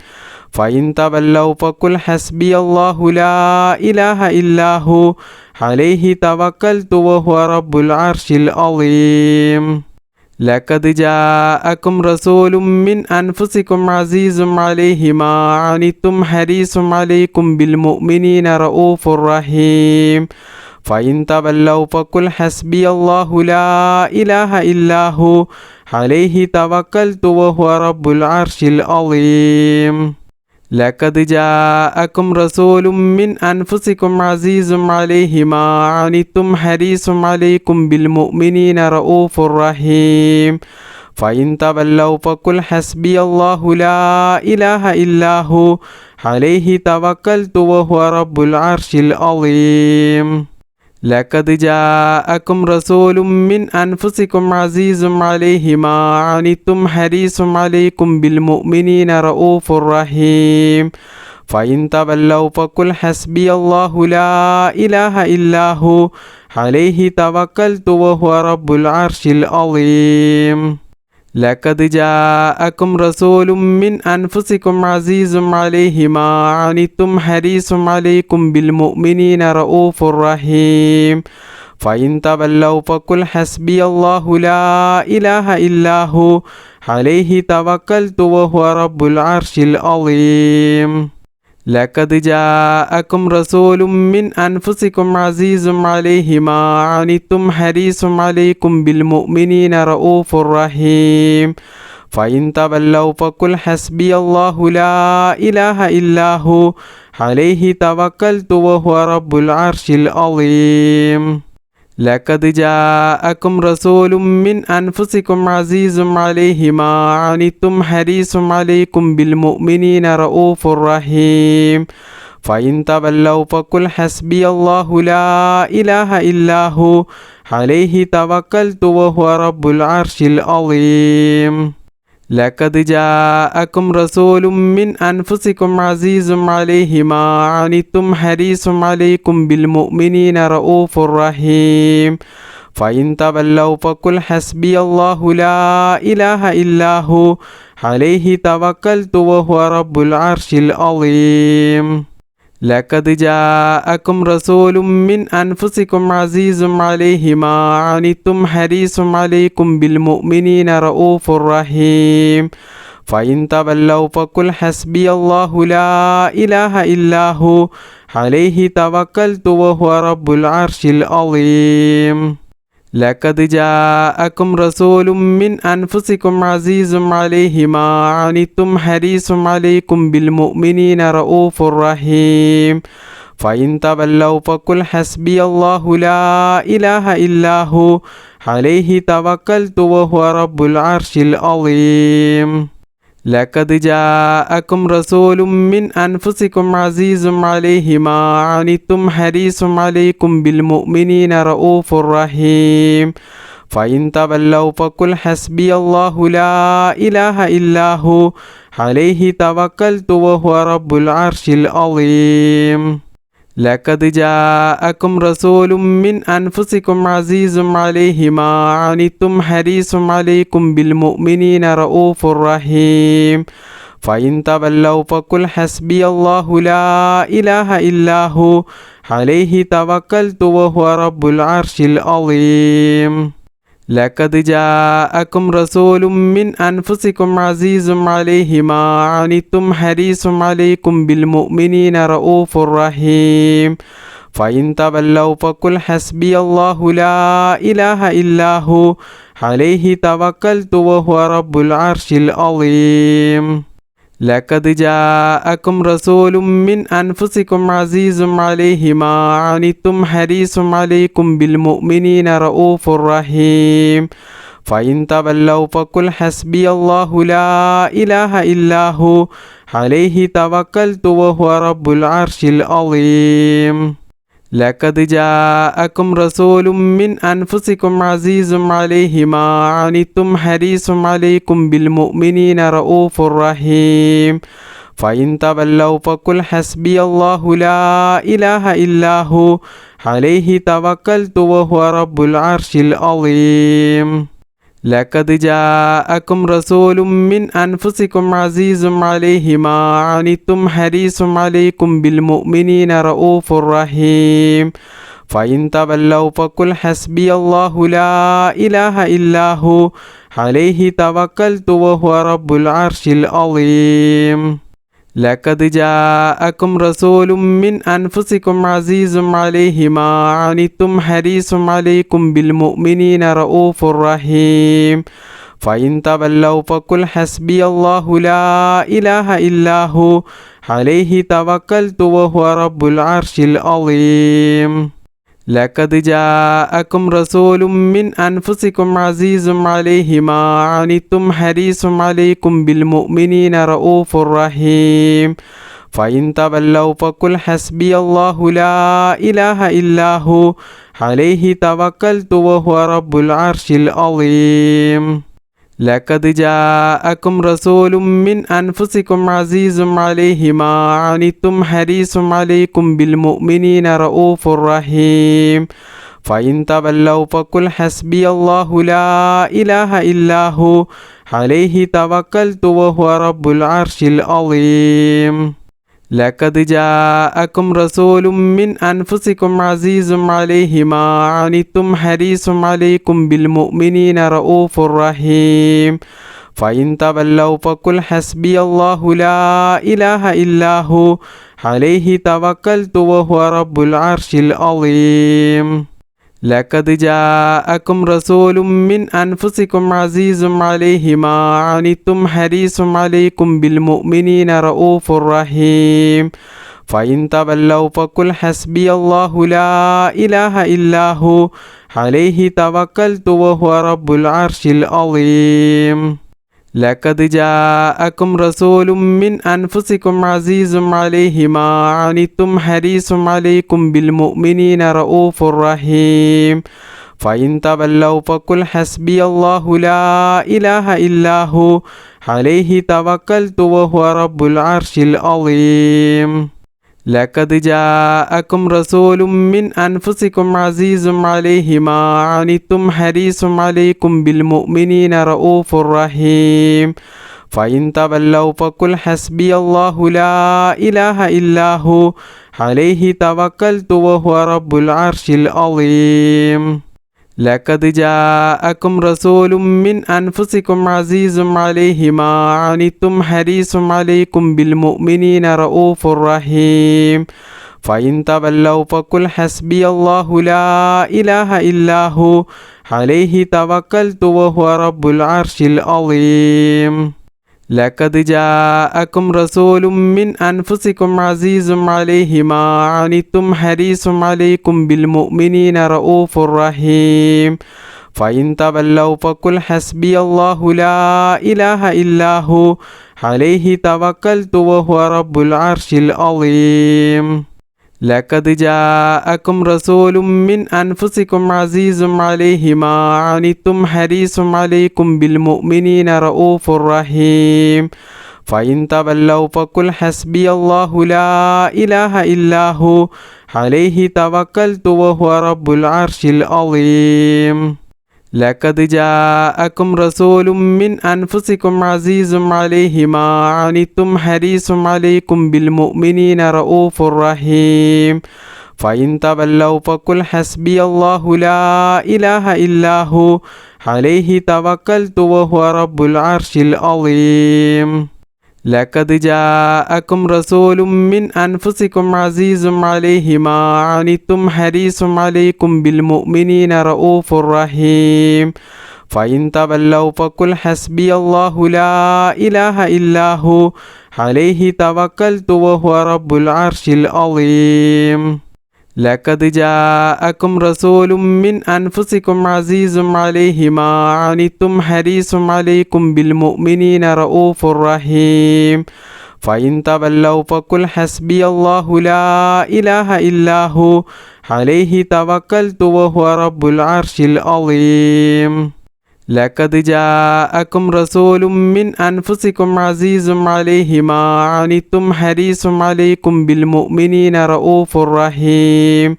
فإن تولوا فقل حسبي الله لا إله إلا هو عليه توكلت وهو رب العرش العظيم لقد جاءكم رسول من أنفسكم عزيز عليه ما عنتم حريص عليكم بالمؤمنين رؤوف رحيم فإن تولوا فقل حسبي الله لا إله إلا هو عليه توكلت وهو رب العرش العظيم لقد جاءكم رسول من أنفسكم عزيز عليه ما عنتم حريص عليكم بالمؤمنين رؤوف رحيم فإن تولوا فقل حسبي الله لا إله إلا هو عليه توكلت وهو رب العرش العظيم لقد جاءكم رسول من أنفسكم عزيز عليه ما عنتم حريص عليكم بالمؤمنين رؤوف رحيم فإن تولوا فقل حسبي الله لا إله إلا هو عليه توكلت وهو رب العرش العظيم لقد جاءكم رسول من أنفسكم عزيز عليه ما عنتم حريص عليكم بالمؤمنين رؤوف رحيم فإن تولوا فقل حسبي الله لا إله إلا هو عليه توكلت وهو رب العرش العظيم لقد جاءكم رسول من أنفسكم عزيز عليه ما عنتم حريص عليكم بالمؤمنين رؤوف رحيم فإن تولوا فقل حسبي الله لا إله إلا هو عليه توكلت وهو رب العرش العظيم لقد جاءكم رسول من أنفسكم عزيز عليه ما عنتم حريص عليكم بالمؤمنين رؤوف رحيم فإن تولوا فقل حسبي الله لا إله إلا هو عليه توكلت وهو رب العرش العظيم لقد جاءكم رسول من أنفسكم عزيز عليه ما عنتم حريص عليكم بالمؤمنين رؤوف رحيم فإن تولوا فقل حسبي الله لا إله إلا هو عليه توكلت وهو رب العرش العظيم لقد جاءكم رسول من أنفسكم عزيز عليه ما عنتم حريص عليكم بالمؤمنين رؤوف رحيم فإن تولوا فقل حسبي الله لا إله إلا هو عليه توكلت وهو رب العرش العظيم لقد جاءكم رسول من أنفسكم عزيز عليه ما عنتم حريص عليكم بالمؤمنين رؤوف رحيم فإن تولوا فقل حسبي الله لا إله إلا هو عليه توكلت وهو رب العرش العظيم لقد جاءكم رسول من أنفسكم عزيز عليه ما عنتم حريص عليكم بالمؤمنين رؤوف رحيم فإن تولوا فقل حسبي الله لا إله إلا هو عليه توكلت وهو رب العرش العظيم لقد جاءكم رسول من أنفسكم عزيز عليه ما عنتم حريص عليكم بالمؤمنين رؤوف رحيم فإن تولوا فقل حسبي الله لا إله إلا هو عليه توكلت وهو رب العرش العظيم لقد جاءكم رسول من أنفسكم عزيز عليه ما عنتم حريص عليكم بالمؤمنين رؤوف رحيم فإن تولوا فقل حسبي الله لا إله إلا هو عليه توكلت وهو رب العرش العظيم لقد جاءكم رسول من أنفسكم عزيز عليه ما عنتم حريص عليكم بالمؤمنين رؤوف رحيم فإن تولوا فقل حسبي الله لا إله إلا هو عليه توكلت وهو رب العرش العظيم لقد جاءكم رسول من أنفسكم عزيز عليه ما عنتم حريص عليكم بالمؤمنين رؤوف رحيم فإن تولوا فقل حسبي الله لا إله إلا هو عليه توكلت وهو رب العرش العظيم لقد جاءكم رسول من أنفسكم عزيز عليه ما عنتم حريص عليكم بالمؤمنين رؤوف رحيم فإن تولوا فقل حسبي الله لا إله إلا هو عليه توكلت وهو رب العرش العظيم لقد جاءكم رسول من أنفسكم عزيز عليه ما عنتم حريص عليكم بالمؤمنين رؤوف رحيم فإن تولوا فقل حسبي الله لا إله إلا هو عليه توكلت وهو رب العرش العظيم لقد جاءكم رسول من أنفسكم عزيز عليه ما عنتم حريص عليكم بالمؤمنين رؤوف رحيم فإن تولوا فقل حسبي الله لا إله إلا هو عليه توكلت وهو رب العرش العظيم لقد جاءكم رسول من أنفسكم عزيز عليه ما عنتم حريص عليكم بالمؤمنين رؤوف رحيم فإن تولوا فقل حسبي الله لا إله إلا هو عليه توكلت وهو رب العرش العظيم لقد جاءكم رسول من أنفسكم عزيز عليه ما عنتم حريص عليكم بالمؤمنين رؤوف رحيم فإن تولوا فقل حسبي الله لا إله إلا هو عليه توكلت وهو رب العرش العظيم لقد جاءكم رسول من أنفسكم عزيز عليه ما عنتم حريص عليكم بالمؤمنين رؤوف رحيم فإن تولوا فقل حسبي الله لا إله إلا هو عليه توكلت وهو رب العرش العظيم لقد جاءكم رسول من أنفسكم عزيز عليه ما عنتم حريص عليكم بالمؤمنين رؤوف رحيم فإن تولوا فقل حسبي الله لا إله إلا هو عليه توكلت وهو رب العرش العظيم لقد جاءكم رسول من أنفسكم عزيز عليه ما عنتم حريص عليكم بالمؤمنين رؤوف رحيم فإن تولوا فقل حسبي الله لا إله إلا هو عليه توكلت وهو رب العرش العظيم لقد جاءكم رسول من أنفسكم عزيز عليه ما عنتم حريص عليكم بالمؤمنين رؤوف رحيم فإن تولوا فقل حسبي الله لا إله إلا هو عليه توكلت وهو رب العرش العظيم لقد جاءكم رسول من أنفسكم عزيز عليه ما عنتم حريص عليكم بالمؤمنين رؤوف رحيم فإن تولوا فقل حسبي الله لا إله إلا هو عليه توكلت وهو رب العرش العظيم لقد جاءكم رسول من أنفسكم عزيز عليه ما عنتم حريص عليكم بالمؤمنين رؤوف رحيم فإن تولوا فقل حسبي الله لا إله إلا هو عليه توكلت وهو رب العرش العظيم لقد جاءكم رسول من أنفسكم عزيز عليه ما عنتم حريص عليكم بالمؤمنين رؤوف رحيم فإن تولوا فقل حسبي الله لا إله إلا هو عليه توكلت وهو رب العرش العظيم لقد جاءكم رسول من أنفسكم عزيز عليه ما عنتم حريص عليكم بالمؤمنين رؤوف رحيم فإن تولوا فقل حسبي الله لا إله إلا هو عليه توكلت وهو رب العرش العظيم لقد جاءكم رسول من أنفسكم عزيز عليه ما عنتم حريص عليكم بالمؤمنين رؤوف رحيم فإن تولوا فقل حسبي الله لا إله إلا هو عليه توكلت وهو رب العرش العظيم لقد جاءكم رسول من أنفسكم عزيز عليه ما عنتم حريص عليكم بالمؤمنين رؤوف رحيم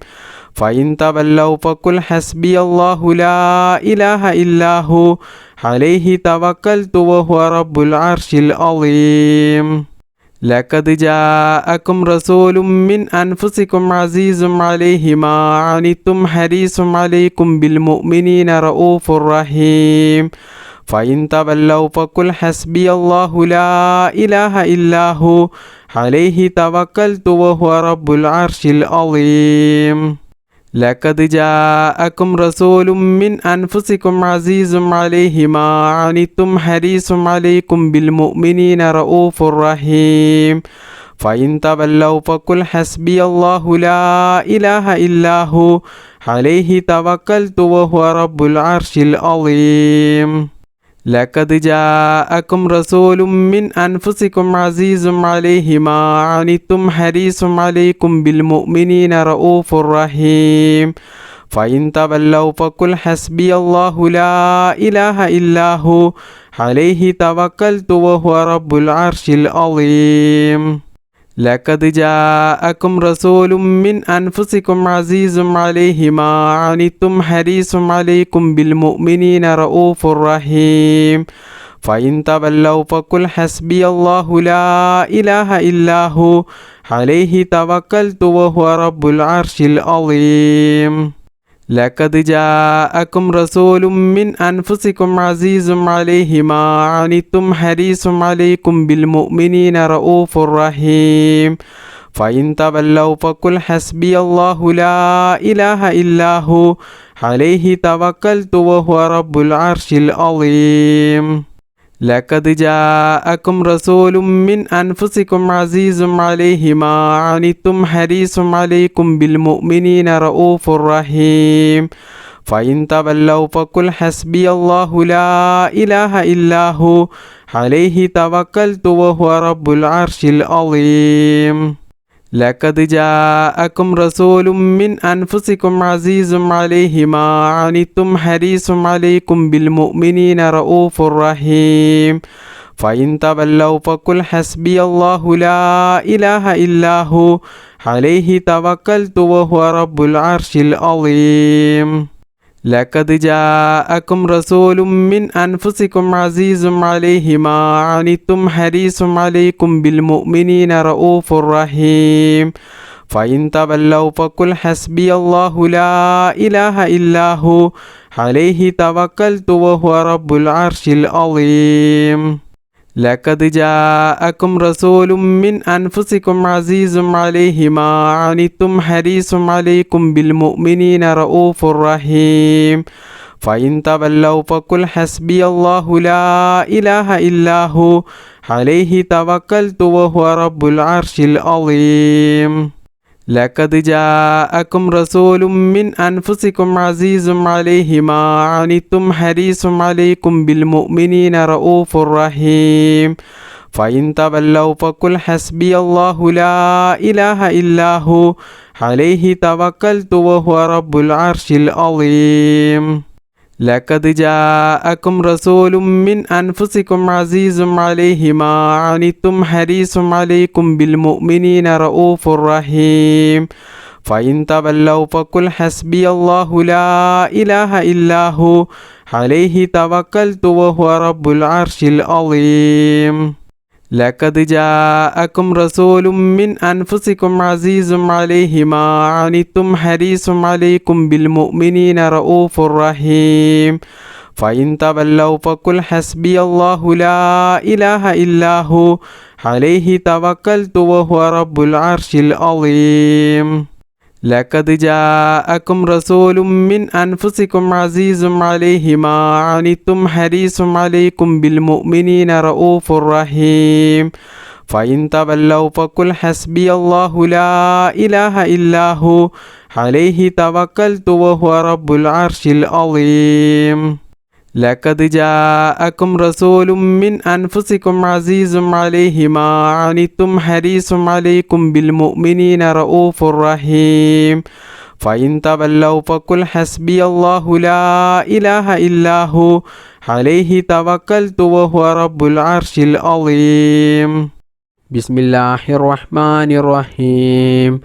فإن تولوا فقل حسبي الله لا إله إلا هو عليه توكلت وهو رب العرش العظيم لقد جاءكم رسول من أنفسكم عزيز عليه ما عنتم حريص عليكم بالمؤمنين رؤوف رحيم فإن تولوا فقل حسبي الله لا إله إلا هو عليه توكلت وهو رب العرش العظيم لقد جاءكم رسول من أنفسكم عزيز عليه ما عنتم حريص عليكم بالمؤمنين رؤوف رحيم فإن تولوا فقل حسبي الله لا إله إلا هو عليه توكلت وهو رب العرش العظيم لقد جاءكم رسول من أنفسكم عزيز عليه ما عنتم حريص عليكم بالمؤمنين رؤوف رحيم فإن تولوا فقل حسبي الله لا إله إلا هو عليه توكلت وهو رب العرش العظيم لقد جاءكم رسول من أنفسكم عزيز عليه ما عنتم حريص عليكم بالمؤمنين رؤوف رحيم فإن تولوا فقل حسبي الله لا إله إلا هو عليه توكلت وهو رب العرش العظيم لقد جاءكم رسول من أنفسكم عزيز عليه ما عنتم حريص عليكم بالمؤمنين رؤوف رحيم فإن تولوا فقل حسبي الله لا إله إلا هو عليه توكلت وهو رب العرش العظيم لقد جاءكم رسول من أنفسكم عزيز عليه ما عنتم حريص عليكم بالمؤمنين رؤوف رحيم فإن تولوا فقل حسبي الله لا إله إلا هو عليه توكلت وهو رب العرش العظيم لقد جاءكم رسول من أنفسكم عزيز عليه ما عنتم حريص عليكم بالمؤمنين رؤوف رحيم فإن تولوا فقل حسبي الله لا إله إلا هو عليه توكلت وهو رب العرش العظيم لقد جاءكم رسول من أنفسكم عزيز عليه ما عنتم حريص عليكم بالمؤمنين رؤوف رحيم فإن تولوا فقل حسبي الله لا إله إلا هو عليه توكلت وهو رب العرش العظيم لقد جاءكم رسول من أنفسكم عزيز عليه ما عنتم حريص عليكم بالمؤمنين رؤوف رحيم فإن تولوا فقل حسبي الله لا إله إلا هو عليه توكلت وهو رب العرش العظيم لقد جاءكم رسول من أنفسكم عزيز عليه ما عنتم حريص عليكم بالمؤمنين رؤوف رحيم فإن تولوا فقل حسبي الله لا إله إلا هو عليه توكلت وهو رب العرش العظيم لقد جاءكم رسول من أنفسكم عزيز عليه ما عنتم حريص عليكم بالمؤمنين رؤوف رحيم فإن تولوا فقل حسبي الله لا إله إلا هو عليه توكلت وهو رب العرش العظيم لقد جاءكم رسول من أنفسكم عزيز عليه ما عنتم حريص عليكم بالمؤمنين رؤوف رحيم فإن تولوا فقل حسبي الله لا إله إلا هو عليه توكلت وهو رب العرش العظيم لقد جاءكم رسول من أنفسكم عزيز عليه ما عنتم حريص عليكم بالمؤمنين رؤوف رحيم فإن تولوا فقل حسبي الله لا إله إلا هو عليه توكلت وهو رب العرش العظيم لقد جاءكم رسول من أنفسكم عزيز عليه ما عنتم حريص عليكم بالمؤمنين رؤوف رحيم فإن تولوا فقل حسبي الله لا إله إلا هو عليه توكلت وهو رب العرش العظيم بسم الله الرحمن الرحيم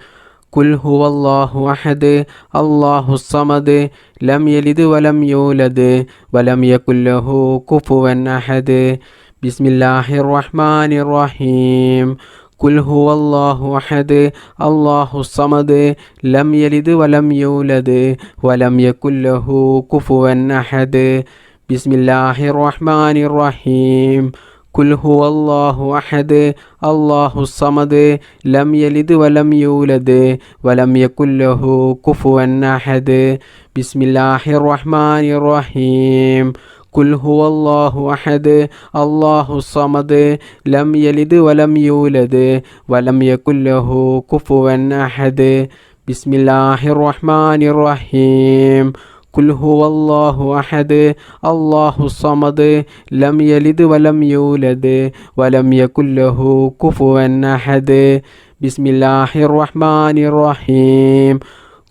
قل هو الله أحد الله الصمد لم يلد ولم يولد ولم يكن له كفوا أحد بسم الله الرحمن الرحيم قل هو الله أحد الله الصمد لم يلد ولم يولد ولم يكن له كفوا أحد بسم الله الرحمن الرحيم قل هو الله أحد الله الصمد لم يلد ولم يولد ولم يكن له كفوا أحد بسم الله الرحمن الرحيم قل هو الله أحد الله الصمد لم يلد ولم يولد ولم يكن له كفوا أحد بسم الله الرحمن الرحيم قل هو الله أحد الله الصمد لم يلد ولم يولد ولم يكن له كفوا أحد بسم الله الرحمن الرحيم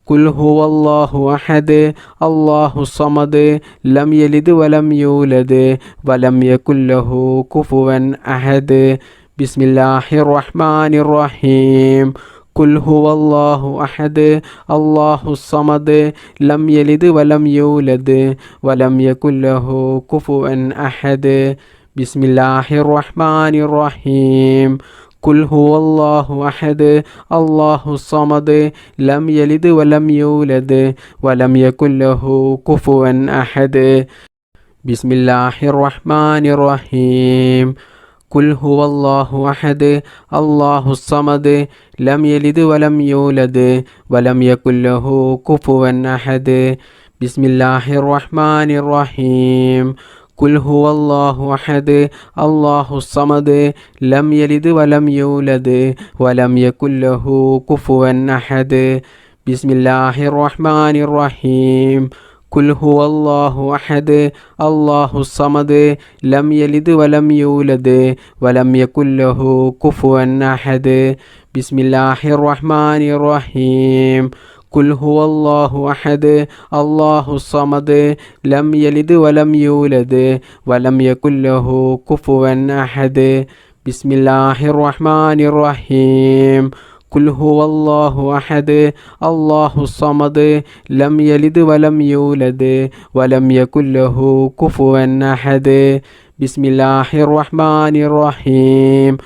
قل هو الله أحد الله الصمد لم يلد ولم يولد ولم يكن له كفوا أحد بسم الله الرحمن الرحيم قل هو الله أحد الله الصمد لم يلد ولم يولد ولم يكن له كفوا أحد بسم الله الرحمن الرحيم قل هو الله أحد الله الصمد لم يلد ولم يولد ولم يكن له كفوا أحد بسم الله الرحمن الرحيم قل هو الله أحد الله الصمد لم يلد ولم يولد ولم يكن له كفوا أحد بسم الله الرحمن الرحيم قل هو الله أحد الله الصمد لم يلد ولم يولد ولم يكن له كفوا أحد بسم الله الرحمن الرحيم قل هو الله أحد الله الصمد لم يلد ولم يولد ولم يكن له كفوا أحد بسم الله الرحمن الرحيم قل هو الله أحد الله الصمد لم يلد ولم يولد ولم يكن له كفوا أحد بسم الله الرحمن الرحيم قل هو الله أحد الله الصمد لم يلد ولم يولد ولم يكن له كفوا أحد بسم الله الرحمن الرحيم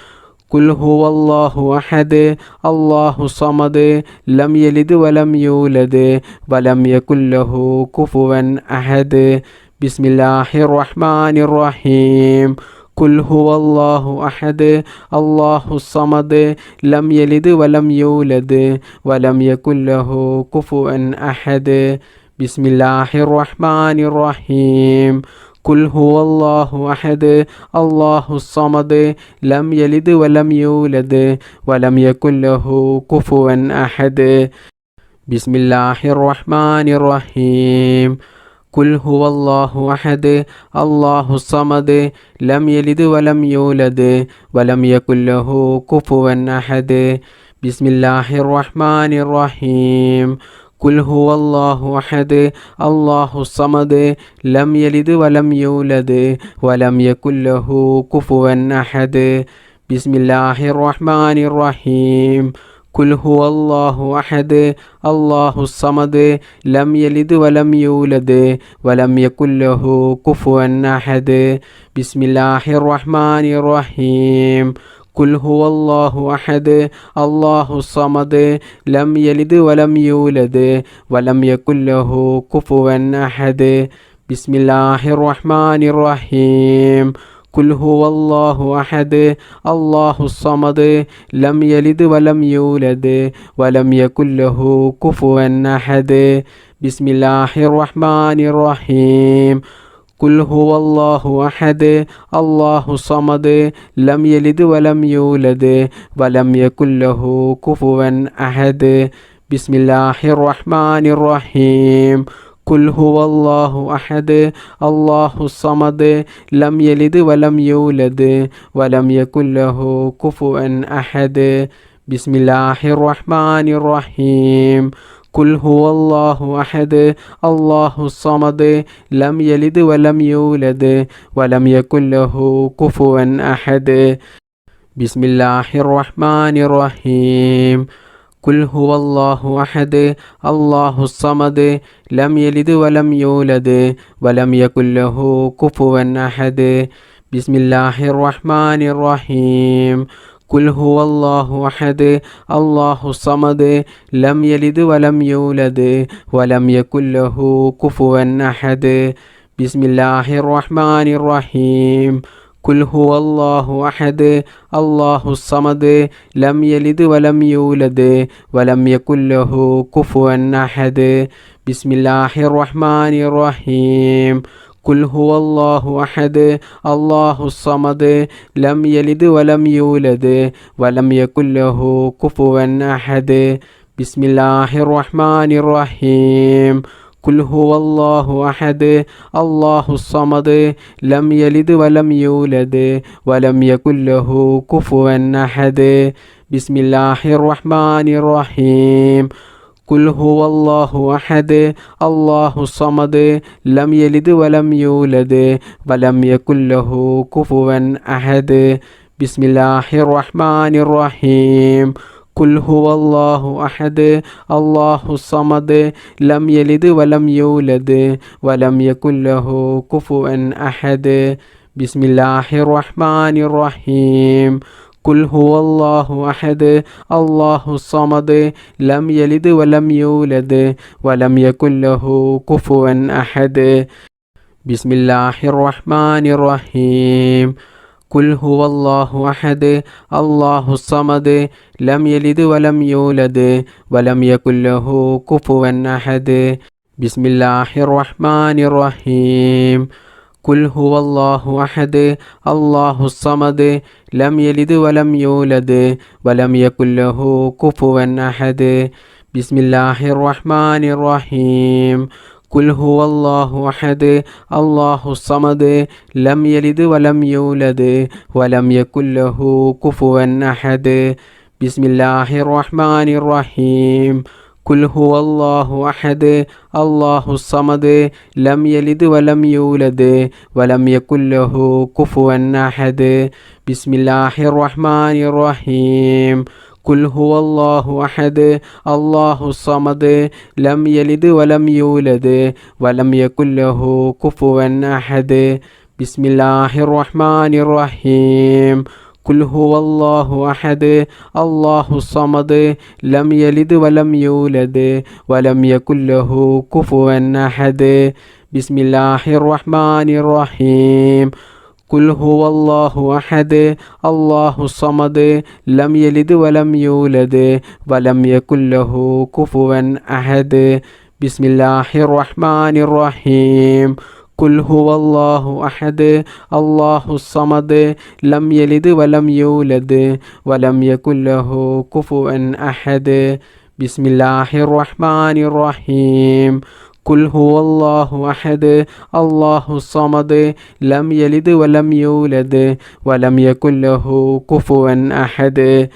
قل هو الله أحد الله الصمد لم يلد ولم يولد ولم يكن له كفوا أحد بسم الله الرحمن الرحيم قل هو الله أحد الله الصمد لم يلد ولم يولد ولم يكن له كفوا أحد بسم الله الرحمن الرحيم قل هو الله أحد الله الصمد لم يلد ولم يولد ولم يكن له كفوا أحد بسم الله الرحمن الرحيم قل هو الله أحد الله الصمد لم يلد ولم يولد ولم يكن له كفوا أحد بسم الله الرحمن الرحيم قل هو الله أحد الله الصمد لم يلد ولم يولد ولم يكن له كفوا أحد بسم الله الرحمن الرحيم قل هو الله أحد الله الصمد لم يلد ولم يولد ولم يكن له كفوا أحد بسم الله الرحمن الرحيم قل هو الله أحد الله الصمد لم يلد ولم يولد ولم يكن له كفوا أحد بسم الله الرحمن الرحيم قل هو الله أحد الله الصمد لم يلد ولم يولد ولم يكن له كفوا أحد بسم الله الرحمن الرحيم قل هو الله أحد الله الصمد لم يلد ولم يولد ولم يكن له كفوا أحد بسم الله الرحمن الرحيم قل هو الله أحد الله الصمد لم يلد ولم يولد ولم يكن له كفوا أحد بسم الله الرحمن الرحيم قل هو الله أحد الله الصمد لم يلد ولم يولد ولم يكن له كفوا أحد بسم الله الرحمن الرحيم قل هو الله أحد الله الصمد لم يلد ولم يولد ولم يكن له كفوا أحد بسم الله الرحمن الرحيم قل هو الله أحد الله الصمد لم يلد ولم يولد ولم يكن له كفوا أحد بسم الله الرحمن الرحيم قل هو الله أحد الله الصمد لم يلد ولم يولد ولم يكن له كفوا أحد بسم الله الرحمن الرحيم قل هو الله أحد الله الصمد لم يلد ولم يولد ولم يكن له كفوا أحد بسم الله الرحمن الرحيم قل هو الله أحد الله الصمد لم يلد ولم يولد ولم يكن له كفوا أحد بسم الله الرحمن الرحيم قل هو الله أحد الله الصمد لم يلد ولم يولد ولم يكن له كفوا أحد بسم الله الرحمن الرحيم قل هو الله أحد الله الصمد لم يلد ولم يولد ولم يكن له كفوا أحد بسم الله الرحمن الرحيم قل هو الله أحد الله الصمد لم يلد ولم يولد ولم يكن له كفوا أحد بسم الله الرحمن الرحيم قل هو الله أحد الله الصمد لم يلد ولم يولد ولم يكن له كفوا أحد بسم الله الرحمن الرحيم قل هو الله أحد الله الصمد لم يلد ولم يولد ولم يكن له كفوا أحد بسم الله الرحمن الرحيم قل هو الله أحد الله الصمد لم يلد ولم يولد ولم يكن له كفوا أحد بسم الله الرحمن الرحيم قل هو الله أحد الله الصمد لم يلد ولم يولد ولم يكن له كفوا أحد بسم الله الرحمن الرحيم قل هو الله أحد الله الصمد لم يلد ولم يولد ولم يكن له كفوا أحد بسم الله الرحمن الرحيم قل هو الله أحد الله الصمد لم يلد ولم يولد ولم يكن له كفوا أحد بسم الله الرحمن الرحيم قل هو الله أحد الله الصمد لم يلد ولم يولد ولم يكن له كفوا أحد بسم الله الرحمن الرحيم قل هو الله أحد الله الصمد لم يلد ولم يولد ولم يكن له كفوا أحد بسم الله الرحمن الرحيم قل هو الله أحد الله الصمد لم يلد ولم يولد ولم يكن له كفوا أحد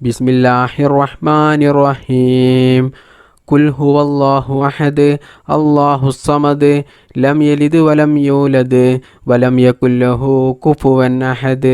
بسم الله الرحمن الرحيم قل هو الله أحد الله الصمد لم يلد ولم يولد ولم يكن له كفوا أحد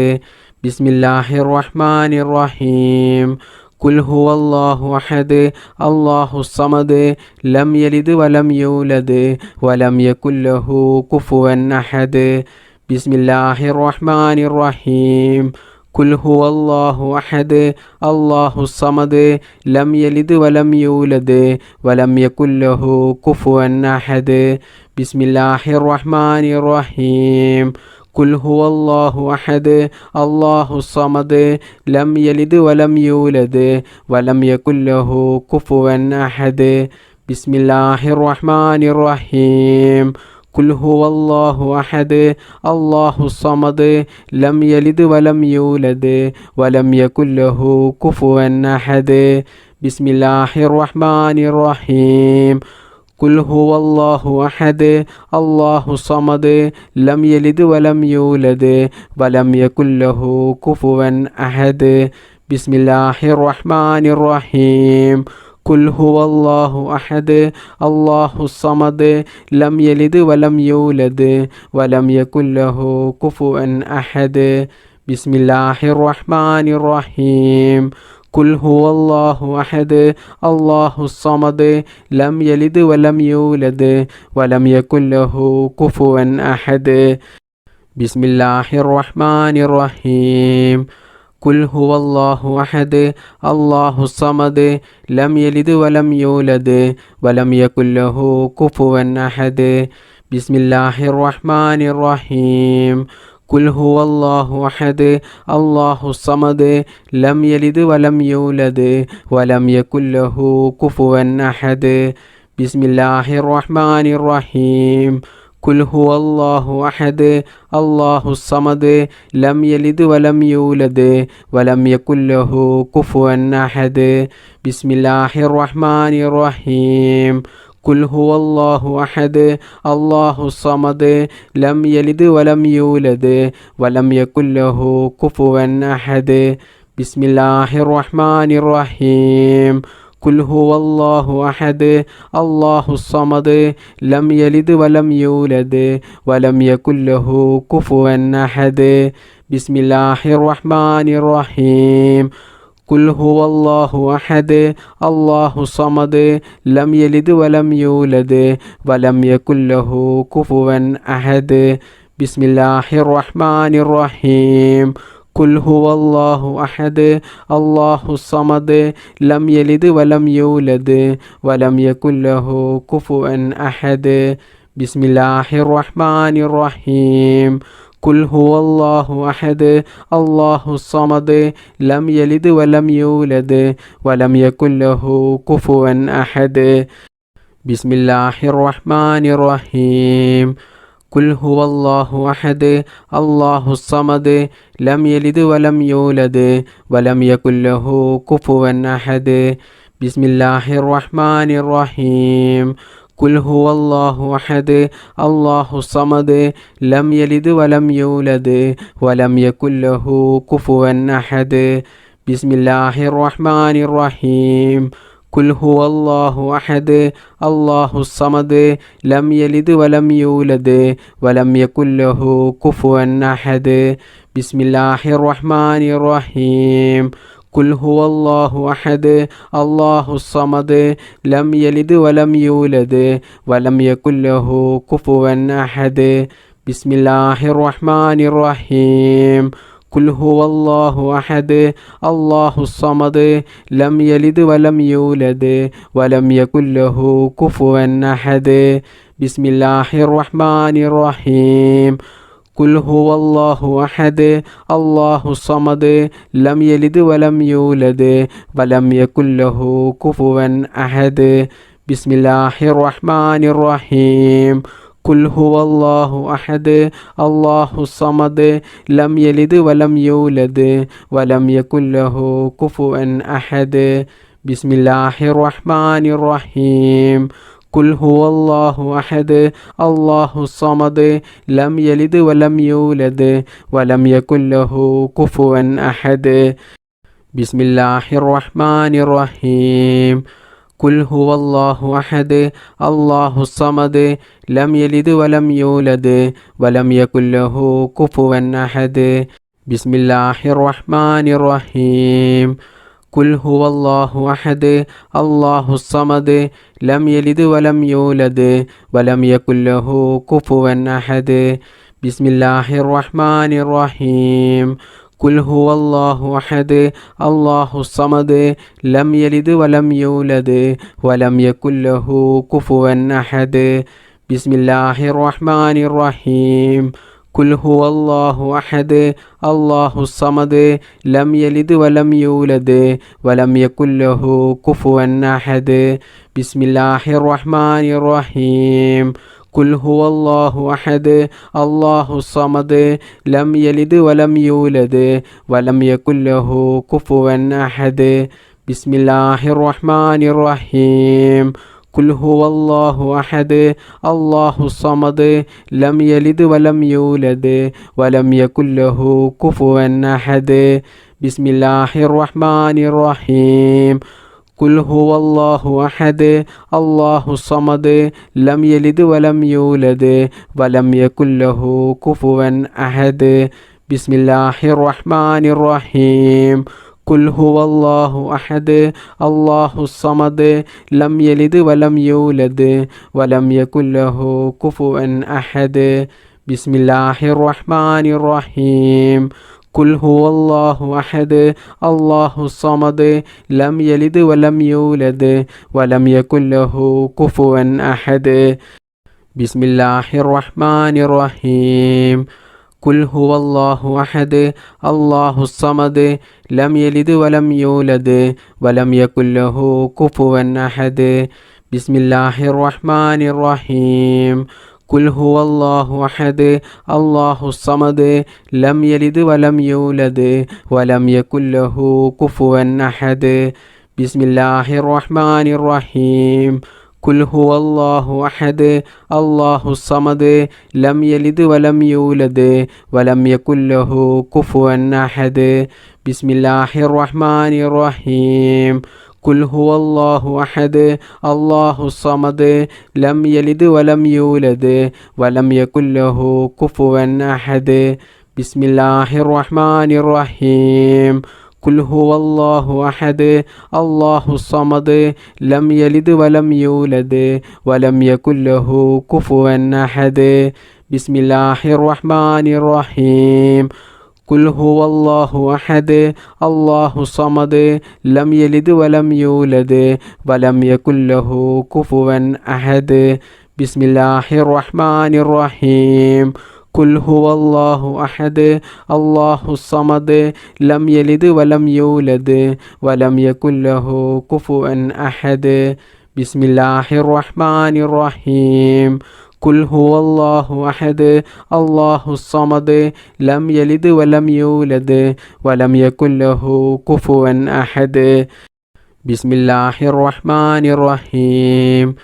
بسم الله الرحمن الرحيم قل هو الله أحد الله الصمد لم يلد ولم يولد ولم يكن له كفوا أحد بسم الله الرحمن الرحيم قل هو الله أحد الله الصمد لم يلد ولم يولد ولم يكن له كفوا أحد بسم الله الرحمن الرحيم قل هو الله أحد الله الصمد لم يلد ولم يولد ولم يكن له كفوا أحد بسم الله الرحمن الرحيم قل هو الله أحد الله الصمد لم يلد ولم يولد ولم يكن له كفوا أحد بسم الله الرحمن الرحيم قل هو الله أحد الله الصمد لم يلد ولم يولد ولم يكن له كفوا أحد بسم الله الرحمن الرحيم قل هو الله أحد الله الصمد لم يلد ولم يولد ولم يكن له كفوا أحد بسم الله الرحمن الرحيم قل هو الله أحد الله الصمد لم يلد ولم يولد ولم يكن له كفوا أحد بسم الله الرحمن الرحيم قل هو الله أحد الله الصمد لم يلد ولم يولد ولم يكن له كفوا أحد بسم الله الرحمن الرحيم قل هو الله أحد الله الصمد لم يلد ولم يولد ولم يكن له كفوا أحد بسم الله الرحمن الرحيم قل هو الله أحد الله الصمد لم يلد ولم يولد ولم يكن له كفوا أحد بسم الله الرحمن الرحيم قل هو الله أحد الله الصمد لم يلد ولم يولد ولم يكن له كفوا أحد بسم الله الرحمن الرحيم قل هو الله أحد الله الصمد لم يلد ولم يولد ولم يكن له كفوا أحد بسم الله الرحمن الرحيم قل هو الله أحد الله الصمد لم يلد ولم يولد ولم يكن له كفوا أحد بسم الله الرحمن الرحيم قل هو الله أحد الله الصمد لم يلد ولم يولد ولم يكن له كفوا أحد بسم الله الرحمن الرحيم قل هو الله أحد الله الصمد لم يلد ولم يولد ولم يكن له كفوا أحد بسم الله الرحمن الرحيم قل هو الله أحد الله الصمد لم يلد ولم يولد ولم يكن له كفوا أحد بسم الله الرحمن الرحيم قل هو الله أحد الله الصمد لم يلد ولم يولد ولم يكن له كفوا أحد بسم الله الرحمن الرحيم قل هو الله أحد الله الصمد لم يلد ولم يولد ولم يكن له كفوا أحد بسم الله الرحمن الرحيم قل هو الله أحد الله الصمد لم يلد ولم يولد ولم يكن له كفوا أحد بسم الله الرحمن الرحيم قل هو الله أحد الله الصمد لم يلد ولم يولد ولم يكن له كفوا أحد بسم الله الرحمن الرحيم قل هو الله أحد الله الصمد لم يلد ولم يولد ولم يكن له كفوا أحد بسم الله الرحمن الرحيم قل هو الله أحد الله الصمد لم يلد ولم يولد ولم يكن له كفوا أحد بسم الله الرحمن الرحيم قل هو الله أحد الله الصمد لم يلد ولم يولد ولم يكن له كفوا أحد بسم الله الرحمن الرحيم قل هو الله أحد الله الصمد لم يلد ولم يولد ولم يكن له كفوا أحد بسم الله الرحمن الرحيم قل هو الله أحد الله الصمد لم يلد ولم يولد ولم يكن له كفوا أحد بسم الله الرحمن الرحيم قل هو الله أحد الله الصمد لم يلد ولم يولد ولم يكن له كفوا أحد بسم الله الرحمن الرحيم قل هو الله أحد الله الصمد لم يلد ولم يولد ولم يكن له كفوا أحد بسم الله الرحمن الرحيم قل هو الله أحد الله الصمد لم يلد ولم يولد ولم يكن له كفوا أحد بسم الله الرحمن الرحيم قل هو الله أحد الله الصمد لم يلد ولم يولد ولم يكن له كفوا أحد بسم الله الرحمن الرحيم قل هو الله أحد الله الصمد لم يلد ولم يولد ولم يكن له كفوا أحد بسم الله الرحمن الرحيم قل هو الله أحد الله الصمد لم يلد ولم يولد ولم يكن له كفوا أحد بسم الله الرحمن الرحيم قل هو الله أحد الله الصمد لم يلد ولم يولد ولم يكن له كفوا أحد بسم الله الرحمن الرحيم قل هو الله أحد الله الصمد لم يلد ولم يولد ولم يكن له كفوا أحد بسم الله الرحمن الرحيم قل هو الله أحد الله الصمد لم يلد ولم يولد ولم يكن له كفوا أحد بسم الله الرحمن الرحيم قل هو الله أحد الله الصمد لم يلد ولم يولد ولم يكن له كفوا أحد بسم الله الرحمن الرحيم قل هو الله أحد الله الصمد لم يلد ولم يولد ولم يكن له كفوا أحد بسم الله الرحمن الرحيم قل هو الله أحد الله الصمد لم يلد ولم يولد ولم يكن له كفوا أحد بسم الله الرحمن الرحيم قل هو الله أحد الله الصمد لم يلد ولم يولد ولم يكن له كفوا أحد بسم الله الرحمن الرحيم قل هو الله أحد الله الصمد لم يلد ولم يولد ولم يكن له كفوا أحد بسم الله الرحمن الرحيم قل هو الله أحد الله الصمد لم يلد ولم يولد ولم يكن له كفوا أحد بسم الله الرحمن الرحيم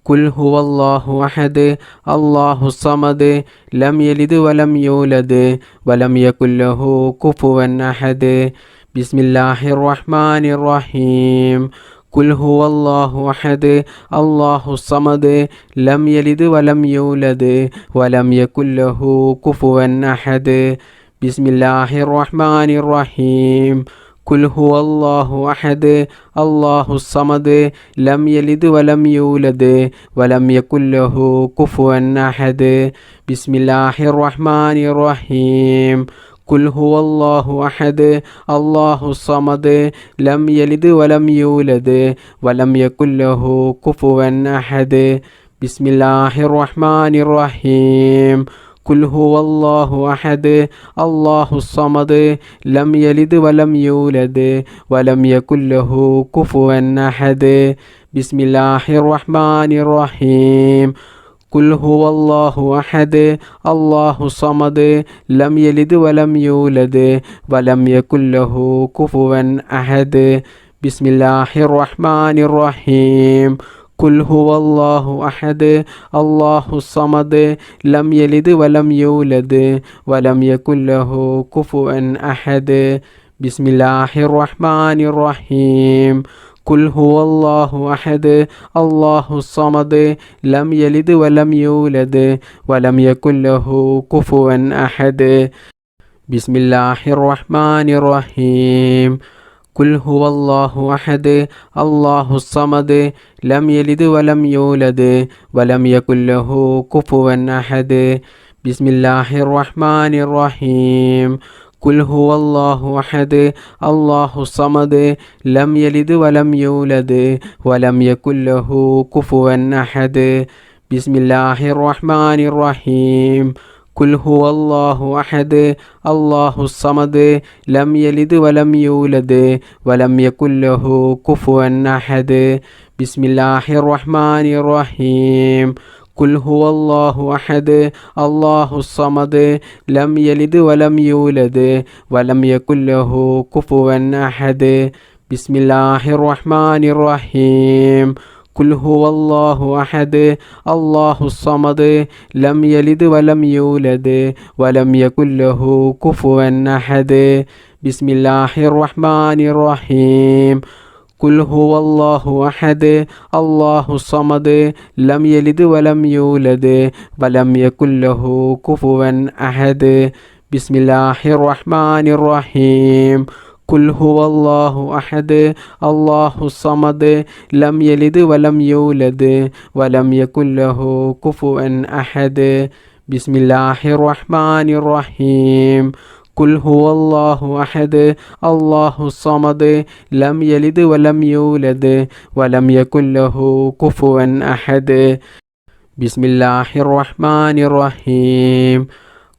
قل هو الله أحد الله الصمد لم يلد ولم يولد ولم يكن له كفوا أحد بسم الله الرحمن الرحيم قل هو الله أحد الله الصمد لم يلد ولم يولد ولم يكن له كفوا أحد بسم الله الرحمن الرحيم قل هو الله أحد الله الصمد لم يلد ولم يولد ولم يكن له كفوا أحد بسم الله الرحمن الرحيم قل هو الله أحد الله الصمد لم يلد ولم يولد ولم يكن له كفوا أحد بسم الله الرحمن الرحيم قل هو الله أحد الله الصمد لم يلد ولم يولد ولم يكن له كفوا أحد بسم الله الرحمن الرحيم قل هو الله أحد الله الصمد لم يلد ولم يولد ولم يكن له كفوا أحد بسم الله الرحمن الرحيم قل هو الله أحد الله الصمد لم يلد ولم يولد ولم يكن له كفوا أحد بسم الله الرحمن الرحيم قل هو الله أحد الله الصمد لم يلد ولم يولد ولم يكن له كفوا أحد بسم الله الرحمن الرحيم قل هو الله أحد الله الصمد لم يلد ولم يولد ولم يكن له كفوا أحد بسم الله الرحمن الرحيم قل هو الله أحد الله الصمد لم يلد ولم يولد ولم يكن له كفوا أحد بسم الله الرحمن الرحيم قل هو الله أحد الله الصمد لم يلد ولم يولد ولم يكن له كفوا أحد بسم الله الرحمن الرحيم قل هو الله أحد الله الصمد لم يلد ولم يولد ولم يكن له كفوا أحد بسم الله الرحمن الرحيم قل هو الله أحد الله الصمد لم يلد ولم يولد ولم يكن له كفوا أحد بسم الله الرحمن الرحيم قل هو الله أحد الله الصمد لم يلد ولم يولد ولم يكن له كفوا أحد بسم الله الرحمن الرحيم قل هو الله أحد الله الصمد لم يلد ولم يولد ولم يكن له كفوا أحد بسم الله الرحمن الرحيم قل هو الله أحد الله الصمد لم يلد ولم يولد ولم يكن له كفوا أحد بسم الله الرحمن الرحيم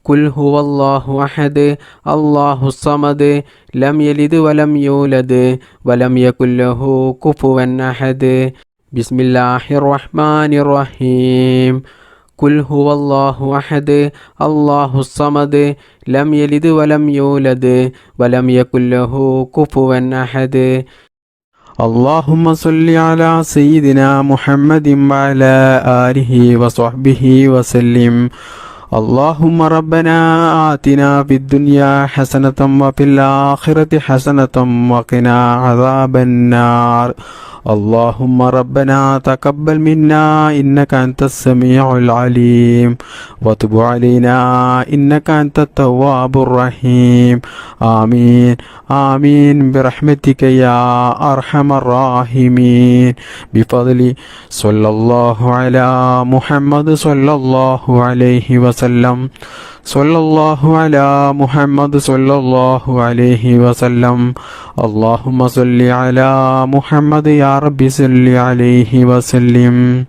قل هو الله أحد الله الصمد لم يلد ولم يولد ولم يكن له كفوا أحد بسم الله الرحمن الرحيم قل هو الله أحد الله الصمد لم يلد ولم يولد ولم يكن له كفوا أحد اللهم صل على سيدنا محمد وعلى آله وصحبه وسلم اللهم ربنا آتنا في الدنيا حسنة وفي الآخرة حسنة وقنا عذاب النار اللهم ربنا تقبل منا إنك أنت السميع العليم وتب علينا إنك أنت التواب الرحيم آمين آمين برحمتك يا أرحم الراحمين بفضل صلى الله على محمد صلى الله عليه وسلم صلى الله على محمد صلى الله عليه وسلم اللهم صل على محمد يا رب صل عليه وسلم